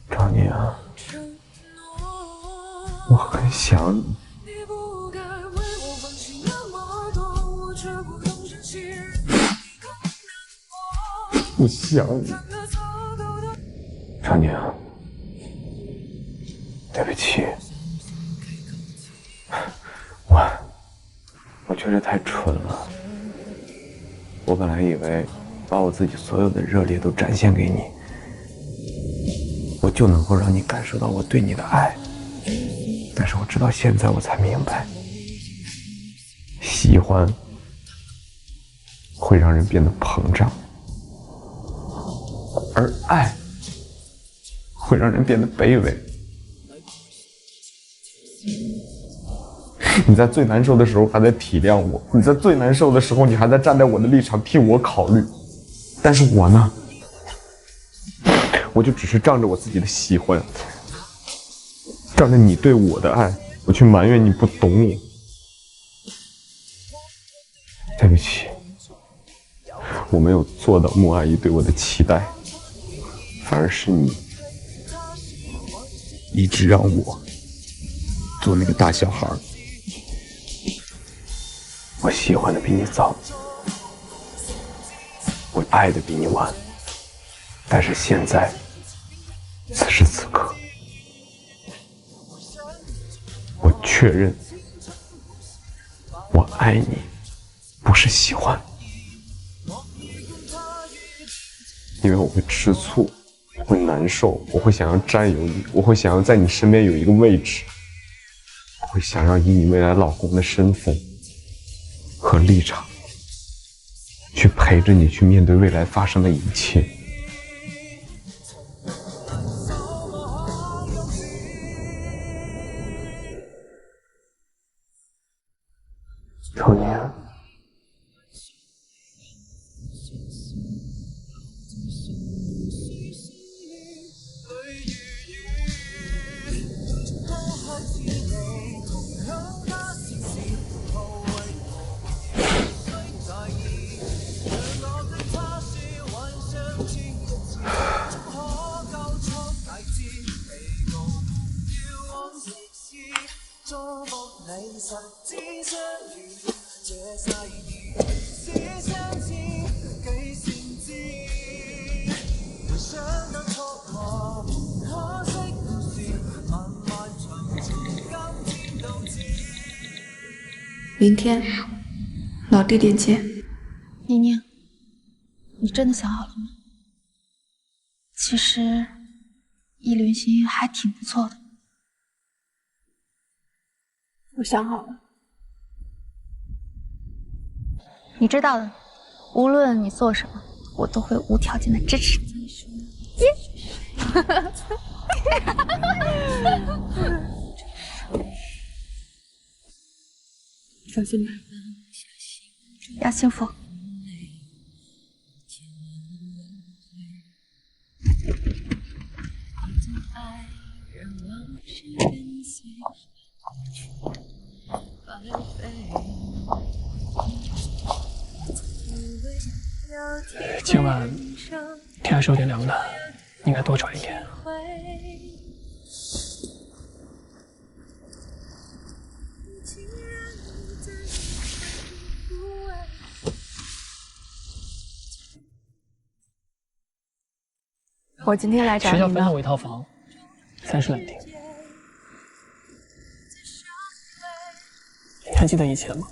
赵宁，我很想你。我想你，赵宁，对不起，我确实太蠢了。我本来以为把我自己所有的热烈都展现给你，我就能够让你感受到我对你的爱。但是我直到现在我才明白，喜欢会让人变得膨胀，而爱会让人变得卑微。你在最难受的时候还在体谅我，你在最难受的时候你还在站在我的立场替我考虑，但是我呢，我就只是仗着我自己的喜欢，仗着你对我的爱，我去埋怨你不懂我。对不起，我没有做到莫阿姨对我的期待，反而是你一直让我做那个大小孩。我喜欢的比你早，我爱的比你晚，但是现在，此时此刻，我确认，我爱你，不是喜欢，因为我会吃醋，我会难受，我会想要占有你，我会想要在你身边有一个位置，我会想要以你未来老公的身份和立场，去陪着你去面对未来发生的一切。赵宁，明天，老地点见。宁宁，你真的想好了吗？其实，易林星还挺不错的。我想好了。你知道的，无论你做什么，我都会无条件的支持你。相信你，要幸福。今晚天还是有点凉的，应该多穿一点。我今天来找你学校分了我一套房，30两厅。你还记得以前吗？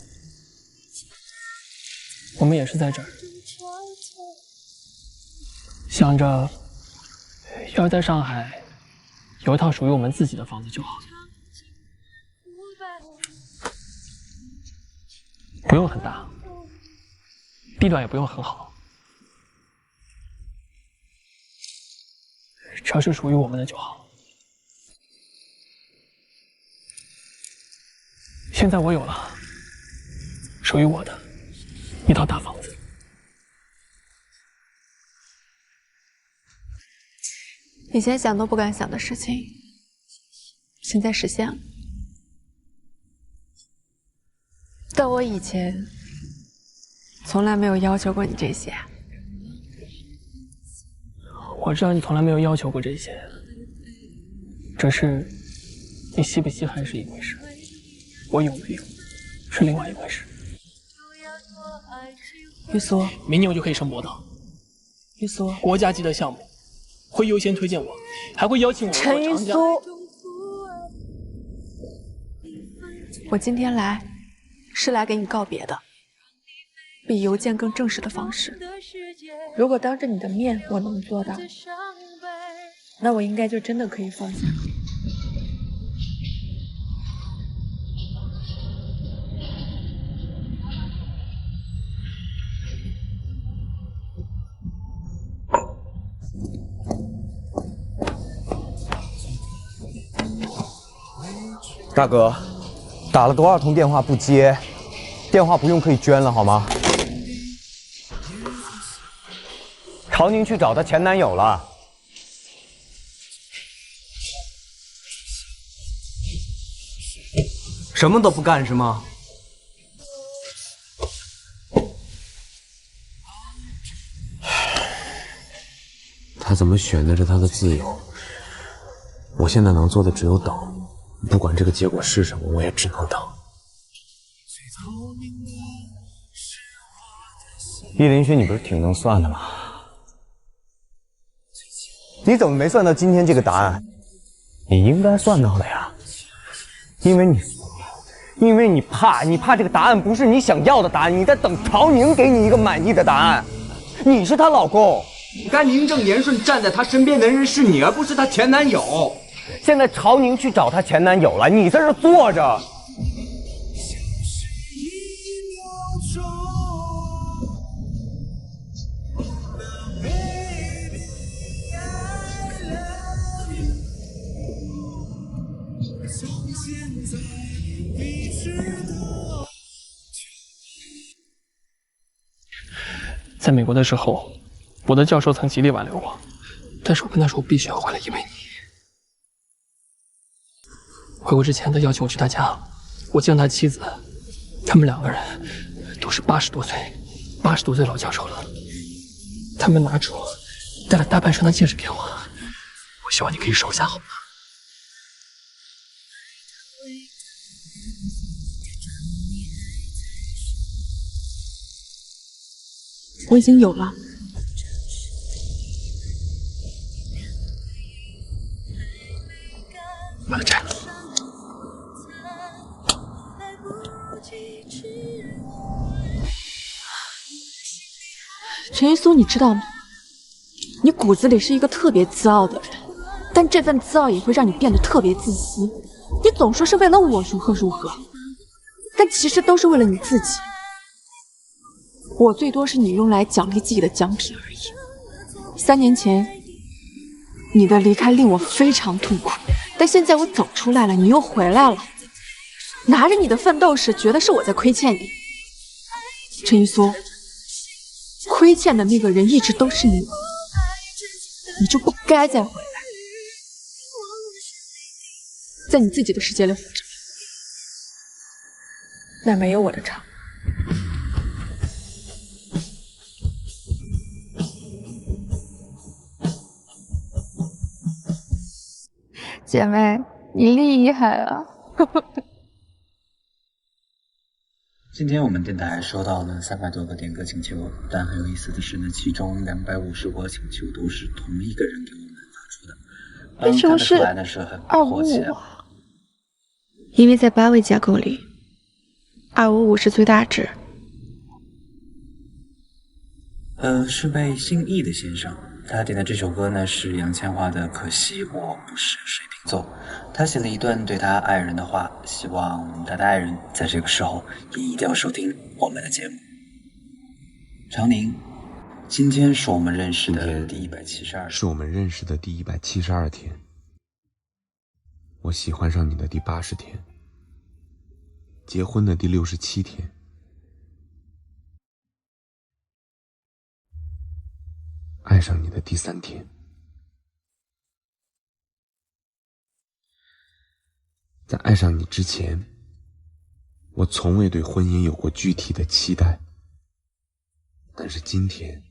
我们也是在这儿，想着要是在上海有一套属于我们自己的房子就好了，不用很大，地段也不用很好，只要是属于我们的就好。现在我有了属于我的一套大房子。以前想都不敢想的事情，现在实现了。但我以前从来没有要求过你这些。我知道你从来没有要求过这些，只是你稀不稀罕是一回事，我有没有是另外一回事。玉苏，明年我就可以升博导。玉苏，国家级的项目会优先推荐我，还会邀请我。陈玉苏，我今天来是来给你告别的，比邮件更正式的方式。如果当着你的面我能做到，那我应该就真的可以放下。大哥，打了多少通电话不接，电话不用可以捐了好吗？朝宁去找她前男友了。什么都不干是吗？他怎么选择着他的自由？我现在能做的只有等，不管这个结果是什么，我也只能等。易林轩，你不是挺能算的吗？你怎么没算到今天这个答案？你应该算到了呀，因为你怕这个答案不是你想要的答案，你在等朝宁给你一个满意的答案。你是她老公，该名正言顺站在她身边的人是你，而不是她前男友。现在朝宁去找她前男友了，你在这坐着。在美国的时候，我的教授曾极力挽留我，但是我跟他说我必须要回来，因为你。回国之前，他邀请我去他家，我见他妻子，他们2个人都是80多岁老教授了。他们拿出戴了大半生的戒指给我，我希望你可以收下，好吗？我已经有了。我的债。陈一苏，你知道吗？你骨子里是一个特别自傲的人，但这份自傲也会让你变得特别自私。你总说是为了我如何如何，但其实都是为了你自己。我最多是你用来奖励自己的奖品而已。3年前，你的离开令我非常痛苦，但现在我走出来了，你又回来了，拿着你的奋斗史，觉得是我在亏欠你。陈一苏，亏欠的那个人一直都是你，你就不该再回来，在你自己的世界里活着，那没有我的场。姐妹，你厉害啊！今天我们电台收到了300多个点歌请求，但很有意思的是呢，其中250个请求都是同一个人给我们发出的。为什么是看得出来呢是很迫切啊。因为在8位架构里，255是最大值。是位姓易的先生，他点的这首歌呢是杨千嬅的《可惜我不是水瓶座》，他写了一段对他爱人的话，希望他的爱人在这个时候也一定要收听我们的节目。常宁，今天是我们认识的第172，是我们认识的第172天，我喜欢上你的第80天，结婚的第67天。爱上你的第3天，在爱上你之前，我从未对婚姻有过具体的期待，但是今天，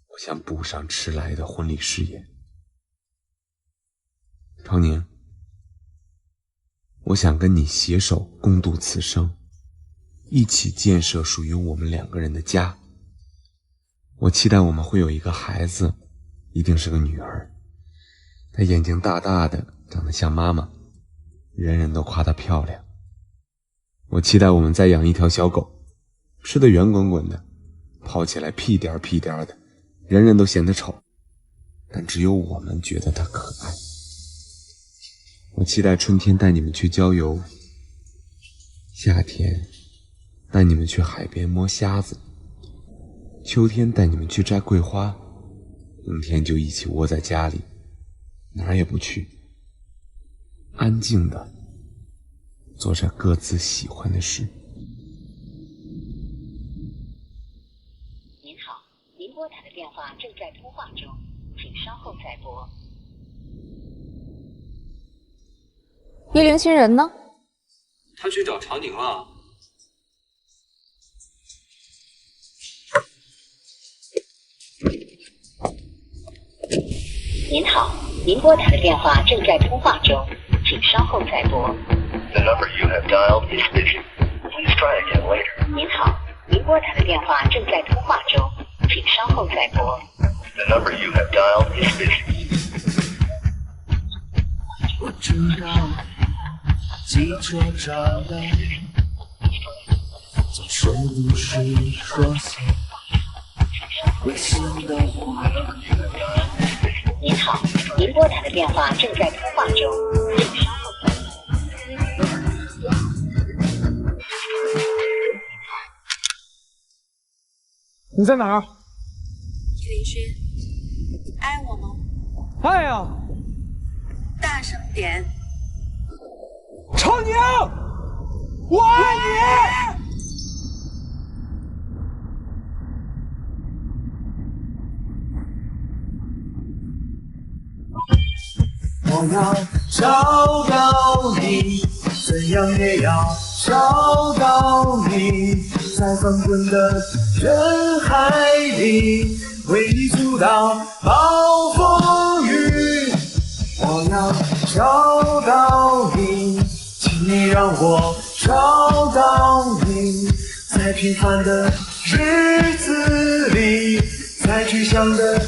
我想补上迟来的婚礼誓言。常宁，我想跟你携手共度此生，一起建设属于我们2个人的家。我期待我们会有一个孩子，一定是个女儿。她眼睛大大的，长得像妈妈，人人都夸她漂亮。我期待我们再养一条小狗，吃得圆滚滚的，跑起来屁颠儿屁颠儿的，人人都嫌它丑，但只有我们觉得它可爱。我期待春天带你们去郊游，夏天带你们去海边摸虾子，秋天带你们去摘桂花，冬天就一起窝在家里，哪儿也不去，安静的做着各自喜欢的事。您好，您拨打的电话正在通话中，请稍后再拨。一零新人呢？他去找常宁了。您好，您拨打的电话正在通话中，请稍后再拨。The number you have dialed is busy. Please try again later. 您好，您拨打的电话正在通话中，请稍后再拨。The number you have dialed is busy. 我知道，记着长大，总是不是说些灰心的话。您好，您拨打的电话正在通话中，请稍后再拨。你在哪儿？叶凌勋，爱我吗？爱啊！大声点！常宁，我爱你！我要找到你，怎样也要找到你，在翻滚的人海里，为你阻挡暴风雨。我要找到你，请你让我找到你，在平凡的日子具象的